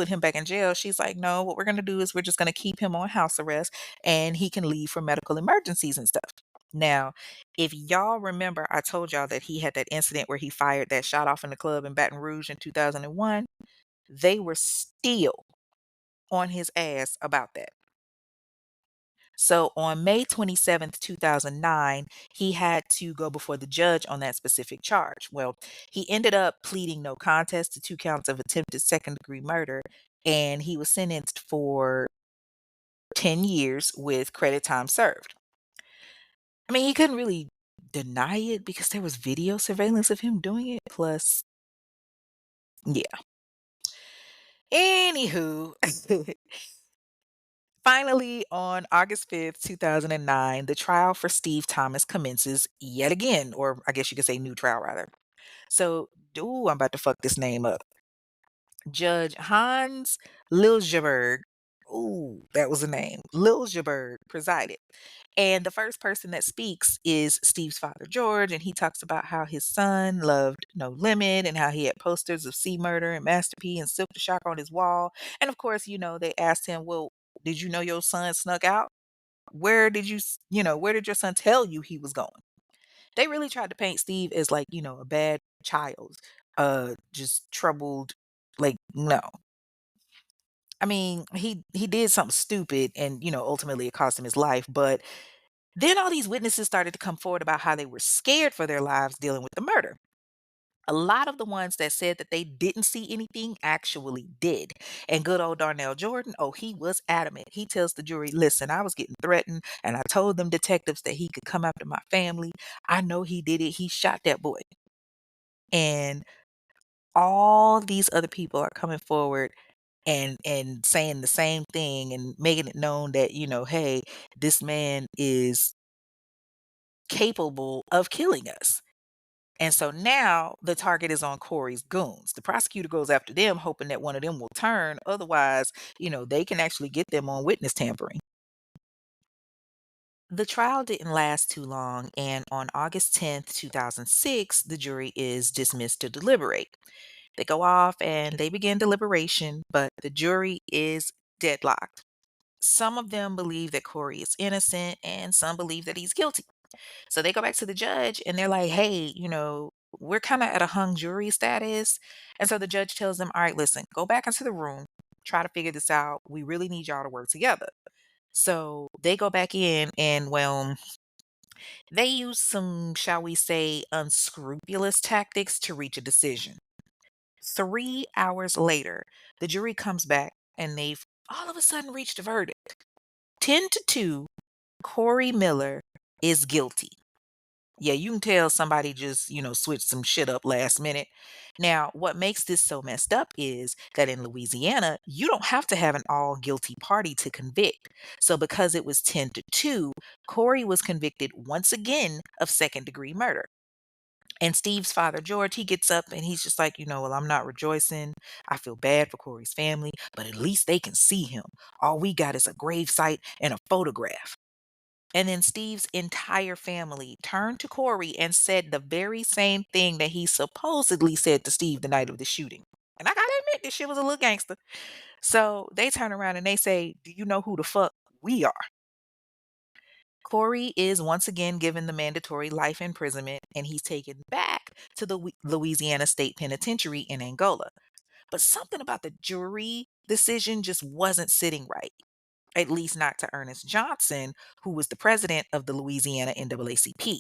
him back in jail," she's like, "No, what we're going to do is we're just going to keep him on house arrest and he can leave for medical emergencies and stuff." Now, if y'all remember, I told y'all that he had that incident where he fired that shot off in the club in Baton Rouge in 2001. They were still on his ass about that. So on May 27th, 2009, he had to go before the judge on that specific charge. Well, he ended up pleading no contest to 2 counts of attempted second degree murder, and he was sentenced for 10 years with credit time served. I mean, he couldn't really deny it because there was video surveillance of him doing it. Plus, yeah. Anywho, finally, on August 5th, 2009, the trial for Steve Thomas commences yet again, or I guess you could say new trial rather. So, ooh, I'm about to fuck this name up. Judge Hans Liljeberg, ooh, that was the name, Liljeberg presided. And the first person that speaks is Steve's father, George, and he talks about how his son loved No Limit and how he had posters of C Murder and Master P and Silk the Shock on his wall. And of course, they asked him, "Well, did you know your son snuck out? Where did your son tell you he was going?" They really tried to paint Steve as like, a bad child, just troubled. Like, no. I mean, he did something stupid and, ultimately it cost him his life, but then all these witnesses started to come forward about how they were scared for their lives dealing with the murder. A lot of the ones that said that they didn't see anything actually did. And good old Darnell Jordan, oh, he was adamant. He tells the jury, listen, I was getting threatened, and I told them detectives that he could come after my family. I know he did it. He shot that boy. And all these other people are coming forward and saying the same thing and making it known that, hey, this man is capable of killing us. And so now the target is on Corey's goons. The prosecutor goes after them, hoping that one of them will turn. Otherwise, they can actually get them on witness tampering. The trial didn't last too long, and on August 10th, 2006, the jury is dismissed to deliberate. They go off and they begin deliberation, but the jury is deadlocked. Some of them believe that Corey is innocent, and some believe that he's guilty. So they go back to the judge and they're like, hey, we're kind of at a hung jury status. And so the judge tells them, all right, listen, go back into the room, try to figure this out. We really need y'all to work together. So they go back in and, well, they use some, shall we say, unscrupulous tactics to reach a decision. 3 hours later, the jury comes back and they've all of a sudden reached a verdict. 10-2, Corey Miller is guilty. Yeah, you can tell somebody just, switched some shit up last minute. Now, what makes this so messed up is that in Louisiana, you don't have to have an all guilty party to convict. So because it was 10-2, Corey was convicted once again of second-degree murder. And Steve's father, George, he gets up and he's just like, well, I'm not rejoicing. I feel bad for Corey's family, but at least they can see him. All we got is a grave site and a photograph. And then Steve's entire family turned to Corey and said the very same thing that he supposedly said to Steve the night of the shooting. And I gotta admit, this shit was a little gangster. So they turn around and they say, do you know who the fuck we are? Corey is once again given the mandatory life imprisonment and he's taken back to the Louisiana State Penitentiary in Angola. But something about the jury decision just wasn't sitting right, at least not to Ernest Johnson, who was the president of the Louisiana NAACP.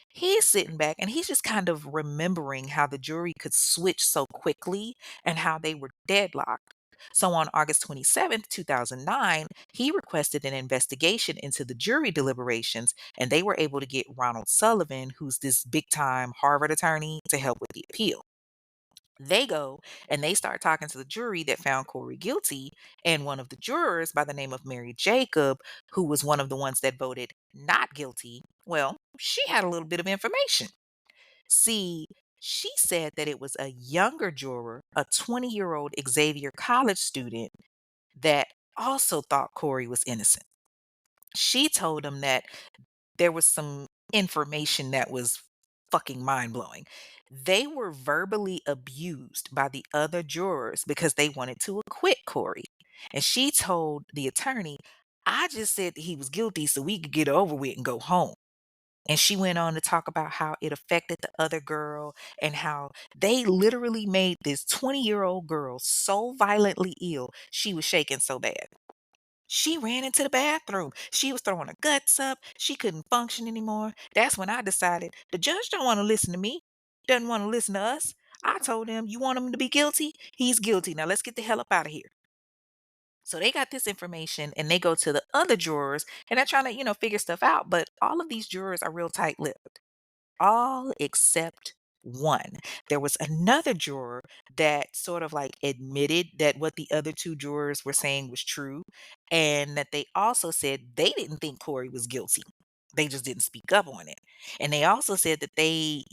He's sitting back and he's just kind of remembering how the jury could switch so quickly and how they were deadlocked. So on August 27th, 2009, he requested an investigation into the jury deliberations, and they were able to get Ronald Sullivan, who's this big time Harvard attorney, to help with the appeal. They go and they start talking to the jury that found Corey guilty. And one of the jurors by the name of Mary Jacob, who was one of the ones that voted not guilty, well, she had a little bit of information. See, she said that it was a younger juror, a 20-year-old Xavier College student, that also thought Corey was innocent. She told him that there was some information that was fucking mind blowing. They were verbally abused by the other jurors because they wanted to acquit Corey. And she told the attorney, I just said that he was guilty so we could get it over with and go home. And she went on to talk about how it affected the other girl and how they literally made this 20-year-old girl so violently ill, she was shaking so bad. She ran into the bathroom. She was throwing her guts up. She couldn't function anymore. That's when I decided the judge don't want to listen to me. Doesn't want to listen to us. I told him, you want him to be guilty? He's guilty. Now let's get the hell up out of here. So they got this information and they go to the other jurors and they're trying to, figure stuff out. But all of these jurors are real tight lipped, all except one. There was another juror that sort of like admitted that what the other two jurors were saying was true, and that they also said they didn't think Corey was guilty. They just didn't speak up on it. And they also said that they,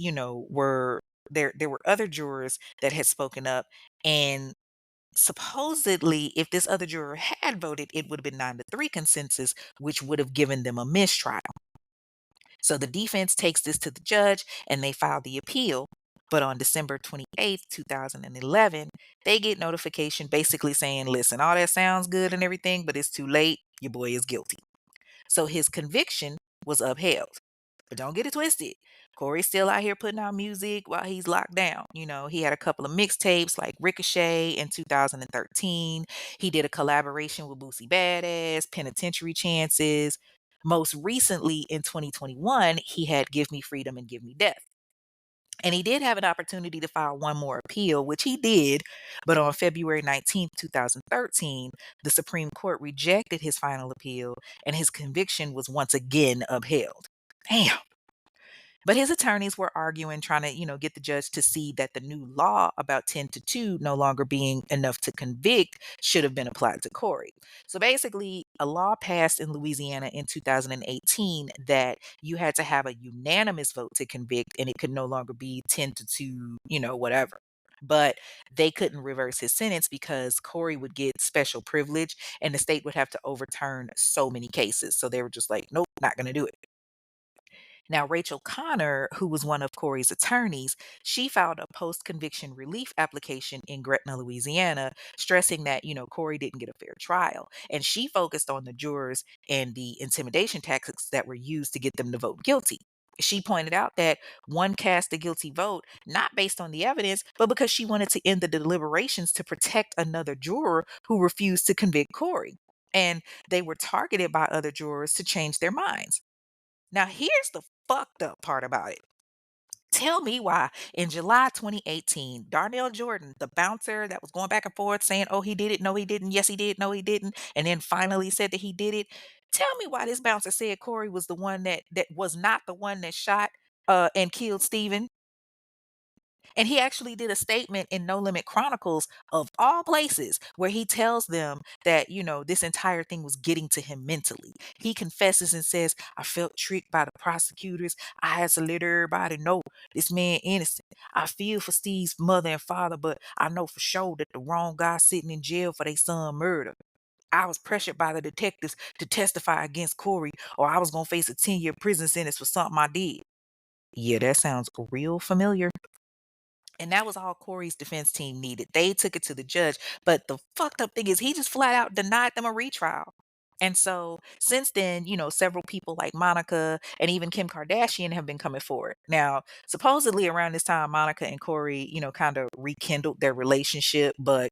were there were other jurors that had spoken up, and supposedly if this other juror had voted, it would have been 9-3 consensus, which would have given them a mistrial. So the defense takes this to the judge and they file the appeal. But on December 28th, 2011, they get notification basically saying, listen, all that sounds good and everything, but it's too late. Your boy is guilty. So his conviction was upheld. But don't get it twisted. Corey's still out here putting out music while he's locked down. He had a couple of mixtapes like Ricochet in 2013. He did a collaboration with Boosie Badass, Penitentiary Chances. Most recently in 2021, he had Give Me Freedom and Give Me Death. And he did have an opportunity to file one more appeal, which he did, but on February 19th, 2013, the Supreme Court rejected his final appeal and his conviction was once again upheld. Damn. But his attorneys were arguing, trying to, get the judge to see that the new law about 10 to 2 no longer being enough to convict should have been applied to Corey. So basically, a law passed in Louisiana in 2018 that you had to have a unanimous vote to convict, and it could no longer be 10 to 2, whatever. But they couldn't reverse his sentence because Corey would get special privilege and the state would have to overturn so many cases. So they were just like, nope, not going to do it. Now, Rachel Connor, who was one of Corey's attorneys, she filed a post conviction relief application in Gretna, Louisiana, stressing that, Corey didn't get a fair trial. And she focused on the jurors and the intimidation tactics that were used to get them to vote guilty. She pointed out that one cast a guilty vote not based on the evidence, but because she wanted to end the deliberations to protect another juror who refused to convict Corey. And they were targeted by other jurors to change their minds. Now, here's the fucked up part about it. Tell me why in July 2018, Darnell Jordan, the bouncer that was going back and forth saying, oh, he did it, no, he didn't, yes, he did, no, he didn't, and then finally said that he did it. Tell me why this bouncer said Corey was the one that was not the one that shot and killed Steven. And he actually did a statement in No Limit Chronicles, of all places, where he tells them that, this entire thing was getting to him mentally. He confesses and says, I felt tricked by the prosecutors. I had to let everybody know this man innocent. I feel for Steve's mother and father, but I know for sure that the wrong guy sitting in jail for their son murder. I was pressured by the detectives to testify against Corey, or I was going to face a 10-year prison sentence for something I did. Yeah, that sounds real familiar. And that was all Corey's defense team needed. They took it to the judge. But the fucked up thing is he just flat out denied them a retrial. And so since then, several people like Monica and even Kim Kardashian have been coming forward. Now, supposedly around this time, Monica and Corey, kind of rekindled their relationship, but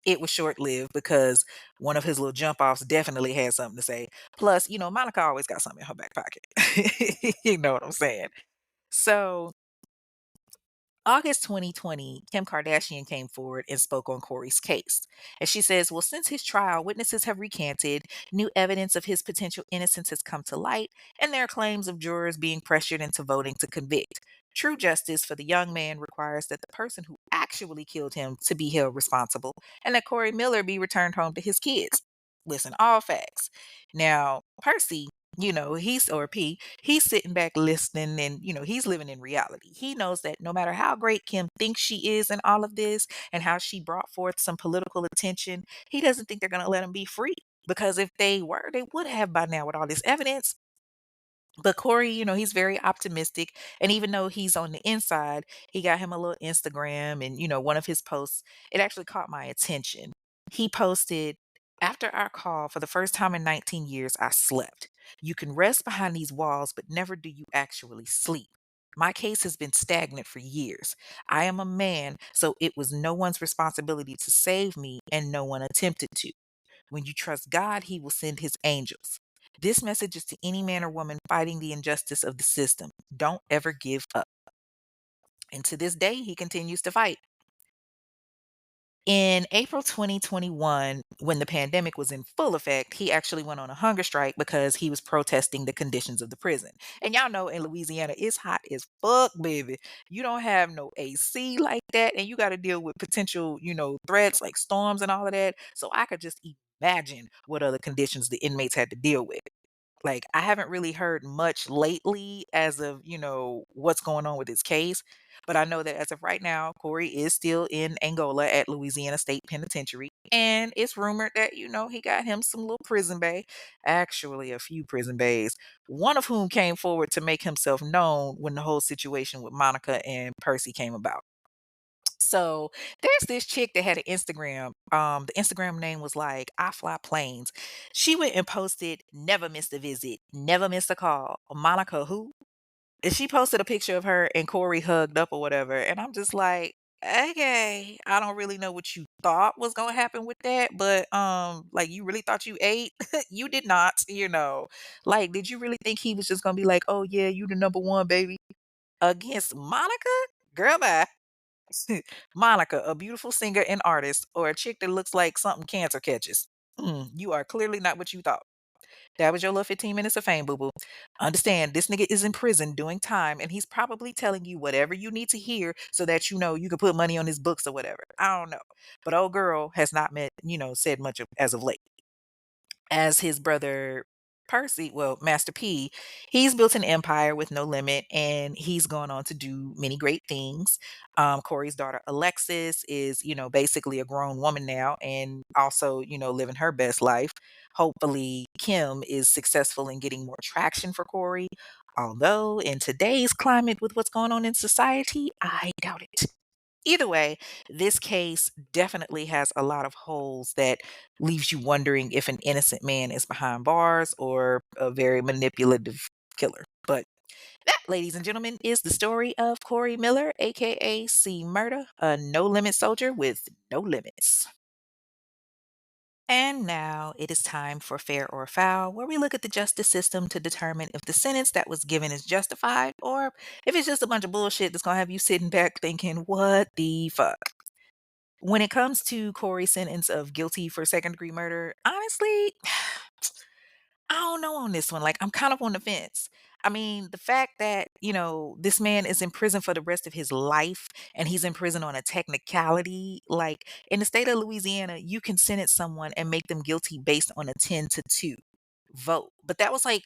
it was short lived because one of his little jump offs definitely had something to say. Plus, Monica always got something in her back pocket. You know what I'm saying? So August 2020, Kim Kardashian came forward and spoke on Corey's case. And she says, well, since his trial, witnesses have recanted, new evidence of his potential innocence has come to light, and there are claims of jurors being pressured into voting to convict. True justice for the young man requires that the person who actually killed him to be held responsible, and that Corey Miller be returned home to his kids. Listen, all facts. Now, Percy, he's or P, he's sitting back listening and, he's living in reality. He knows that no matter how great Kim thinks she is in all of this and how she brought forth some political attention, he doesn't think they're going to let him be free. Because if they were, they would have by now with all this evidence. But Corey, he's very optimistic. And even though he's on the inside, he got him a little Instagram. And, one of his posts, it actually caught my attention. He posted, after our call, for the first time in 19 years, I slept. You can rest behind these walls, but never do you actually sleep. My case has been stagnant for years. I am a man, so it was no one's responsibility to save me, and no one attempted to. When you trust God, He will send His angels. This message is to any man or woman fighting the injustice of the system. Don't ever give up. And to this day, he continues to fight. In April 2021, when the pandemic was in full effect, he actually went on a hunger strike because he was protesting the conditions of the prison. And y'all know in Louisiana, it's hot as fuck, baby. You don't have no AC like that, and you got to deal with potential, threats like storms and all of that. So I could just imagine what other conditions the inmates had to deal with. Like, I haven't really heard much lately as of, what's going on with his case. But I know that as of right now, Corey is still in Angola at Louisiana State Penitentiary. And it's rumored that, he got him some little prison bay, actually a few prison bays, one of whom came forward to make himself known when the whole situation with Monica and Percy came about. So there's this chick that had an Instagram. The Instagram name was like I Fly Planes. She went and posted, never missed a visit, never missed a call. Monica who? And she posted a picture of her and Corey hugged up or whatever. And I'm just like, okay, I don't really know what you thought was gonna happen with that, but like you really thought you ate? You did not. Like, did you really think he was just gonna be like, oh yeah, you the number one, baby? Against Monica? Girl, bye. Monica, a beautiful singer and artist, or a chick that looks like something cancer catches. You are clearly not what you thought. That was your little 15 minutes of fame, boo boo. Understand, this nigga is in prison doing time, and he's probably telling you whatever you need to hear so that you know you can put money on his books or whatever. I don't know. But old girl has not said much as of late. As his brother Percy, well, Master P, he's built an empire with no limit and he's gone on to do many great things. Corey's daughter Alexis is, basically a grown woman now and also, living her best life. Hopefully, Kim is successful in getting more traction for Corey. Although, in today's climate with what's going on in society, I doubt it. Either way, this case definitely has a lot of holes that leaves you wondering if an innocent man is behind bars or a very manipulative killer. But that, ladies and gentlemen, is the story of Corey Miller, aka C Murda, a no limit soldier with no limits. And now it is time for Fair or Foul, where we look at the justice system to determine if the sentence that was given is justified or if it's just a bunch of bullshit that's going to have you sitting back thinking, what the fuck? When it comes to Corey's sentence of guilty for second-degree murder, honestly, I don't know on this one. Like, I'm kind of on the fence. I mean, the fact that, this man is in prison for the rest of his life and he's in prison on a technicality, like in the state of Louisiana, you can sentence someone and make them guilty based on a 10-2 vote. But that was like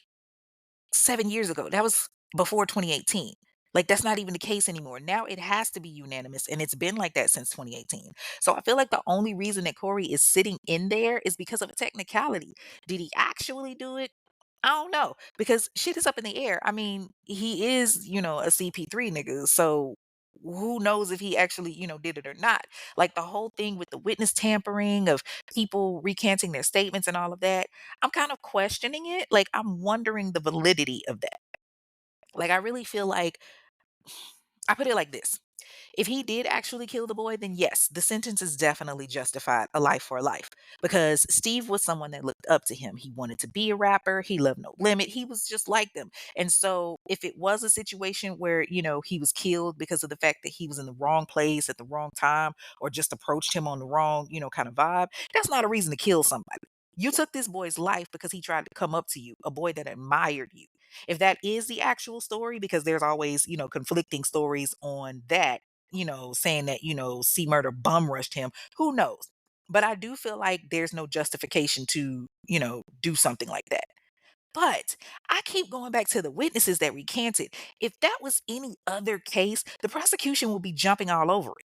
7 years ago. That was before 2018. Like, that's not even the case anymore. Now it has to be unanimous, and it's been like that since 2018. So I feel like the only reason that Corey is sitting in there is because of a technicality. Did he actually do it? I don't know because shit is up in the air. I mean, he is, a CP3 nigga. So who knows if he actually, did it or not? Like the whole thing with the witness tampering of people recanting their statements and all of that. I'm kind of questioning it. Like I'm wondering the validity of that. Like I really feel like I put it like this. If he did actually kill the boy, then yes, the sentence is definitely justified, a life for a life. Because Steve was someone that looked up to him. He wanted to be a rapper. He loved No Limit. He was just like them. And so if it was a situation where, he was killed because of the fact that he was in the wrong place at the wrong time or just approached him on the wrong, kind of vibe, that's not a reason to kill somebody. You took this boy's life because he tried to come up to you, a boy that admired you. If that is the actual story, because there's always, conflicting stories on that, saying that, C Murder bum rushed him. Who knows? But I do feel like there's no justification to, do something like that. But I keep going back to the witnesses that recanted. If that was any other case, the prosecution will be jumping all over it.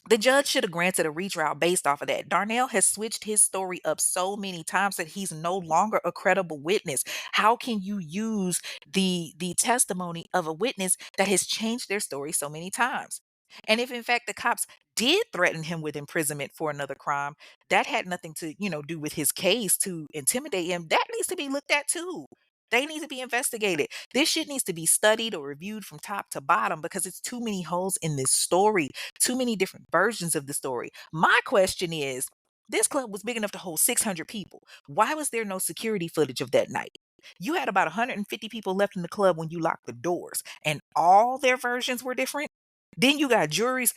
The judge should have granted a retrial based off of that. Darnell has switched his story up so many times that he's no longer a credible witness. How can you use the testimony of a witness that has changed their story so many times? And if in fact the cops did threaten him with imprisonment for another crime, that had nothing to, do with his case to intimidate him. That needs to be looked at too. They need to be investigated. This shit needs to be studied or reviewed from top to bottom because it's too many holes in this story, too many different versions of the story. My question is, this club was big enough to hold 600 people. Why was there no security footage of that night? You had about 150 people left in the club when you locked the doors, and all their versions were different. Then you got jurors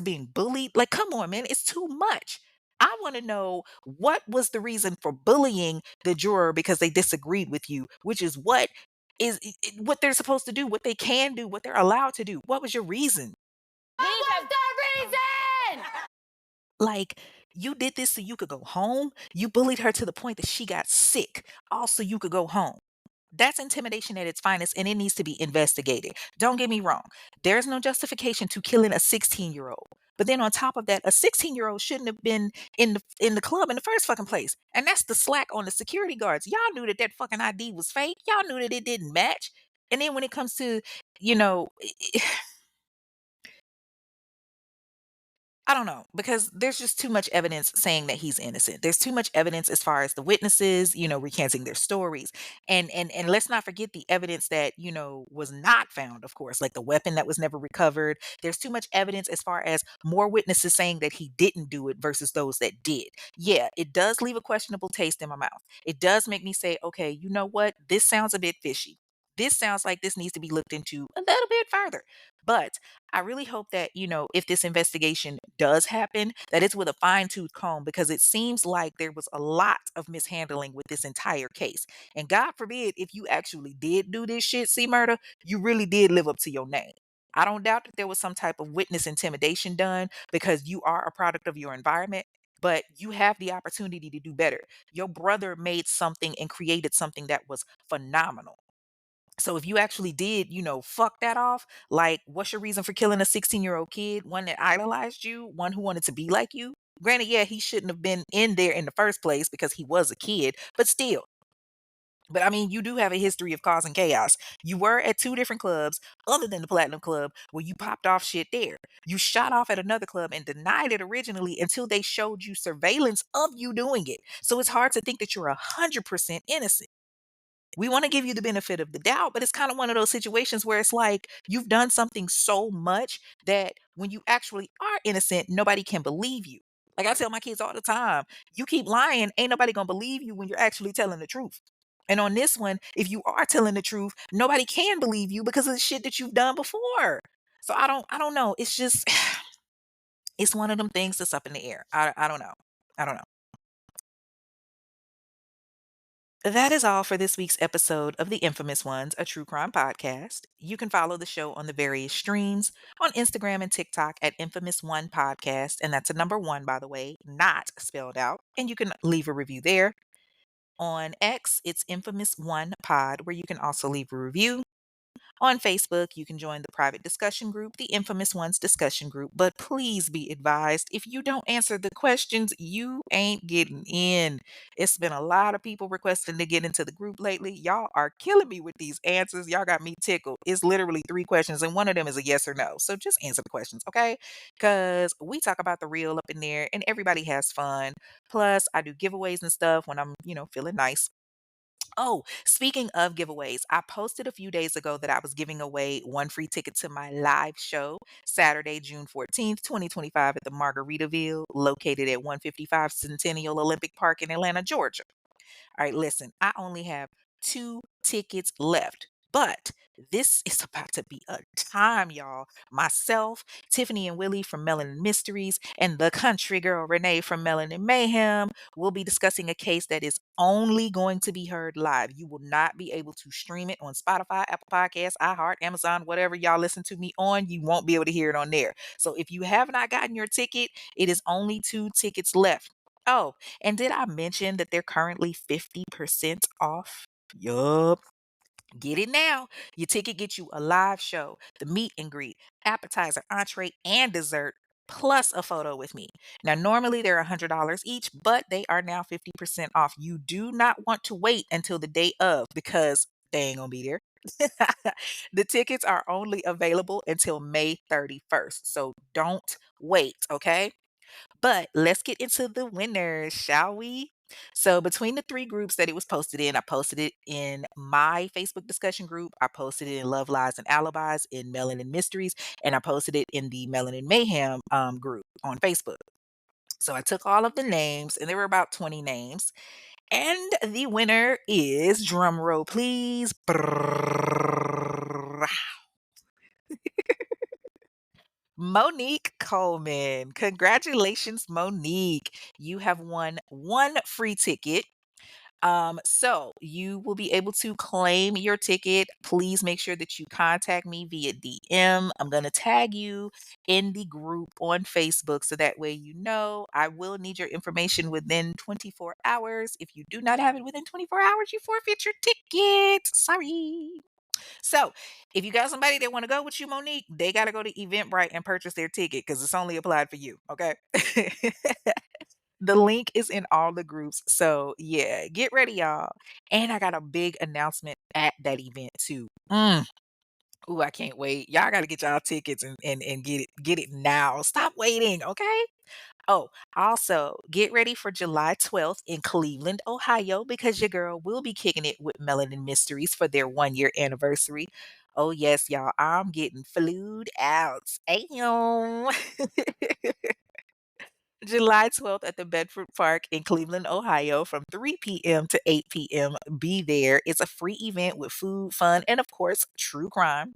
being bullied. Like, come on, man, it's too much. I want to know what was the reason for bullying the juror because they disagreed with you, which is what they're supposed to do, what they can do, what they're allowed to do. What was your reason? What's the reason? Like, you did this so you could go home. You bullied her to the point that she got sick, also you could go home. That's intimidation at its finest, and it needs to be investigated. Don't get me wrong. There's no justification to killing a 16-year-old. But then on top of that, a 16-year-old shouldn't have been in the club in the first fucking place. And that's the slack on the security guards. Y'all knew that that fucking ID was fake. Y'all knew that it didn't match. And then when it comes to, you know, I don't know because there's just too much evidence saying that he's innocent. There's too much evidence as far as the witnesses, recanting their stories. And let's not forget the evidence that, was not found, of course, like the weapon that was never recovered. There's too much evidence as far as more witnesses saying that he didn't do it versus those that did. Yeah, it does leave a questionable taste in my mouth. It does make me say, okay, you know what? This sounds a bit fishy. This sounds like this needs to be looked into a little bit further. But I really hope that, if this investigation does happen, that it's with a fine tooth comb because it seems like there was a lot of mishandling with this entire case. And God forbid if you actually did do this shit, C Murder, you really did live up to your name. I don't doubt that there was some type of witness intimidation done because you are a product of your environment, but you have the opportunity to do better. Your brother made something and created something that was phenomenal. So if you actually did, fuck that off, like what's your reason for killing a 16-year-old kid, one that idolized you, one who wanted to be like you? Granted, yeah, he shouldn't have been in there in the first place because he was a kid, but still. But I mean, you do have a history of causing chaos. You were at two different clubs, other than the Platinum Club, where you popped off shit there. You shot off at another club and denied it originally until they showed you surveillance of you doing it. So it's hard to think that you're 100% innocent. We want to give you the benefit of the doubt, but it's kind of one of those situations where it's like you've done something so much that when you actually are innocent, nobody can believe you. Like I tell my kids all the time, you keep lying, ain't nobody gonna believe you when you're actually telling the truth. And on this one, if you are telling the truth, nobody can believe you because of the shit that you've done before. So I don't know. It's just it's one of them things that's up in the air. I don't know. I don't know. That is all for this week's episode of The Infamous Ones, a true crime podcast. You can follow the show on the various streams on Instagram and TikTok at Infamous One Podcast. And that's a number one, by the way, not spelled out. And you can leave a review there. On X, it's Infamous One Pod, where you can also leave a review. On Facebook, you can join the private discussion group, the Infamous Ones discussion group. But please be advised if you don't answer the questions, you ain't getting in. It's been a lot of people requesting to get into the group lately. Y'all are killing me with these answers. Y'all got me tickled. It's literally three questions, and one of them is a yes or no. So just answer the questions, okay? Because we talk about the real up in there, and everybody has fun. Plus, I do giveaways and stuff when I'm, feeling nice. Oh, speaking of giveaways, I posted a few days ago that I was giving away one free ticket to my live show Saturday, June 14th, 2025 at the Margaritaville, located at 155 Centennial Olympic Park in Atlanta, Georgia. All right, listen, I only have two tickets left, but this is about to be a time, y'all. Myself, Tiffany and Willie from Melanin Mysteries, and the country girl Renee from Melanin Mayhem will be discussing a case that is only going to be heard live. You will not be able to stream it on Spotify, Apple Podcasts, iHeart, Amazon, whatever y'all listen to me on. You won't be able to hear it on there. So if you have not gotten your ticket, it is only two tickets left. Oh, and did I mention that they're currently 50% off? Yup. Get it now. Your ticket gets you a live show, the meet and greet, appetizer, entree, and dessert, plus a photo with me. Now, normally they're $100 each, but they are now 50% off. You do not want to wait until the day of because they ain't gonna be there. The tickets are only available until May 31st. So don't wait, okay? But let's get into the winners, shall we? So between the three groups that it was posted in, I posted it in my Facebook discussion group, I posted it in Love Lies and Alibis in Melanin Mysteries, and I posted it in the Melanin Mayhem group on Facebook. So I took all of the names, and there were about 20 names. And the winner is, drum roll please, Monique Coleman. Congratulations, Monique. You have won one free ticket. So you will be able to claim your ticket. Please make sure that you contact me via DM. I'm going to tag you in the group on Facebook so that way you know. I will need your information within 24 hours. If you do not have it within 24 hours, you forfeit your ticket. Sorry. So, if you got somebody that want to go with you, Monique, they got to go to Eventbrite and purchase their ticket because it's only applied for you. Okay. The link is in all the groups. So, yeah, get ready, y'all. And I got a big announcement at that event, too. Ooh, I can't wait. Y'all got to get y'all tickets and get it now. Stop waiting. Okay. Oh, also, get ready for July 12th in Cleveland, Ohio, because your girl will be kicking it with Melanin Mysteries for their 1 year anniversary. Oh, yes, y'all, I'm getting flued out. Ayo. July 12th at the Bedford Park in Cleveland, Ohio from 3 p.m. to 8 p.m. Be there. It's a free event with food, fun, and of course, true crime.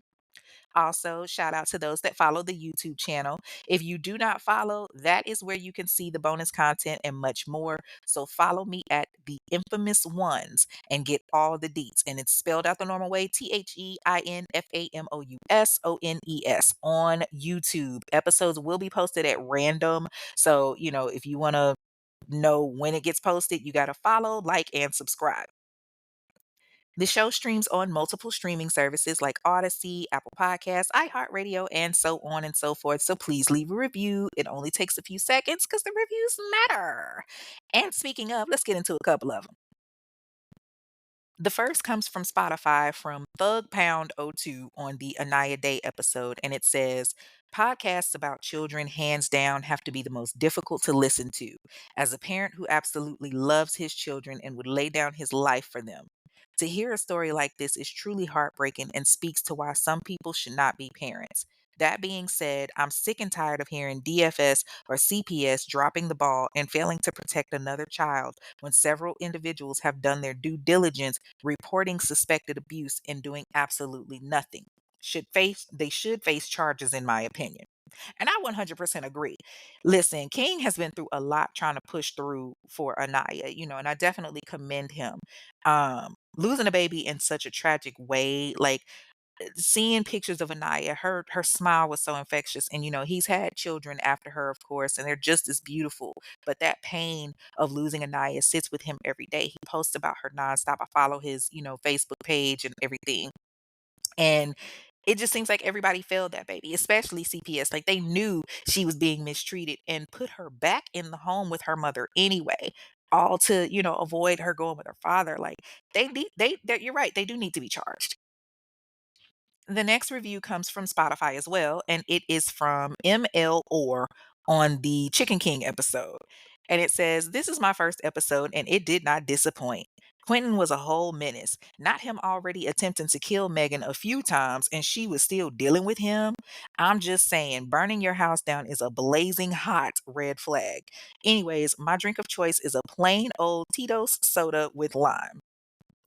Also, shout out to those that follow the YouTube channel. If you do not follow, that is where you can see the bonus content and much more. So follow me at the Infamous Ones and get all the deets. And it's spelled out the normal way, TheinfamousOnes on YouTube. Episodes will be posted at random. So, if you want to know when it gets posted, you got to follow, like, and subscribe. The show streams on multiple streaming services like Odyssey, Apple Podcasts, iHeartRadio, and so on and so forth. So please leave a review. It only takes a few seconds because the reviews matter. And speaking of, let's get into a couple of them. The first comes from Spotify from Thug Pound 02 on the Anaya Day episode, and it says, podcasts about children, hands down, have to be the most difficult to listen to. As a parent who absolutely loves his children and would lay down his life for them. To hear a story like this is truly heartbreaking and speaks to why some people should not be parents. That being said, I'm sick and tired of hearing DFS or CPS dropping the ball and failing to protect another child when several individuals have done their due diligence reporting suspected abuse and doing absolutely nothing. They should face charges in my opinion. And I 100% agree. Listen, King has been through a lot trying to push through for Anaya, and I definitely commend him. Losing a baby in such a tragic way, like seeing pictures of Anaya, her smile was so infectious. And he's had children after her, of course, and they're just as beautiful. But that pain of losing Anaya sits with him every day. He posts about her nonstop. I follow his, Facebook page and everything. And it just seems like everybody failed that baby, especially CPS. Like they knew she was being mistreated and put her back in the home with her mother anyway, all to, avoid her going with her father. Like you're right, they do need to be charged. The next review comes from Spotify as well, and it is from ML Orr on the Chicken King episode. And it says, this is my first episode, and it did not disappoint. Quentin was a whole menace. Not him already attempting to kill Megan a few times, and she was still dealing with him. I'm just saying, burning your house down is a blazing hot red flag. Anyways, my drink of choice is a plain old Tito's soda with lime.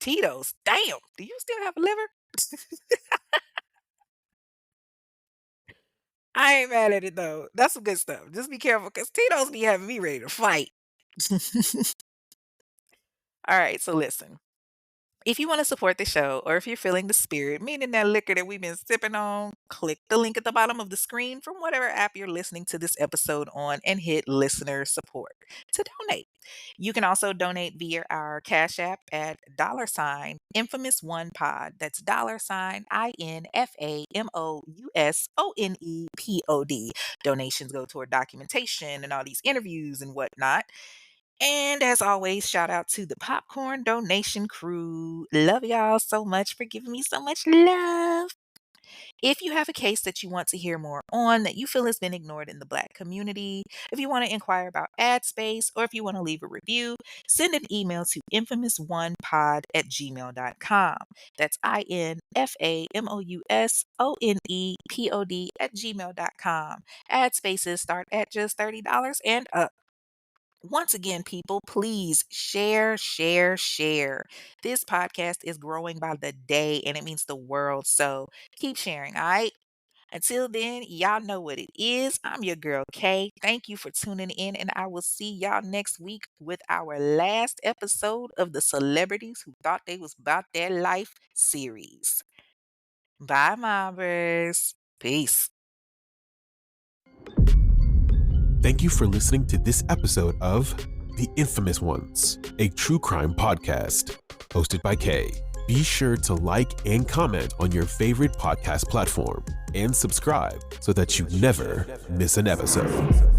Tito's? Damn, do you still have a liver? I ain't mad at it though. That's some good stuff. Just be careful because Tito's be having me ready to fight. All right, so listen. If you want to support the show or if you're feeling the spirit, meaning that liquor that we've been sipping on, click the link at the bottom of the screen from whatever app you're listening to this episode on and hit listener support to donate. You can also donate via our Cash App at $infamous one pod. That's $INFAMOUSONEPOD. Donations go toward documentation and all these interviews and whatnot. And as always, shout out to the popcorn donation crew. Love y'all so much for giving me so much love. If you have a case that you want to hear more on that you feel has been ignored in the Black community, if you want to inquire about ad space, or if you want to leave a review, send an email to infamous1pod@gmail.com. That's INFAMOUSONEPOD@gmail.com. Ad spaces start at just $30 and up. Once again, people, please share, share, share. This podcast is growing by the day and it means the world. So keep sharing, all right? Until then, y'all know what it is. I'm your girl, Kay. Thank you for tuning in, and I will see y'all next week with our last episode of the Celebrities Who Thought They Was About Their Life series. Bye, mobbers. Peace. Thank you for listening to this episode of The Infamous Ones, a true crime podcast hosted by Kay. Be sure to like and comment on your favorite podcast platform and subscribe so that you never miss an episode.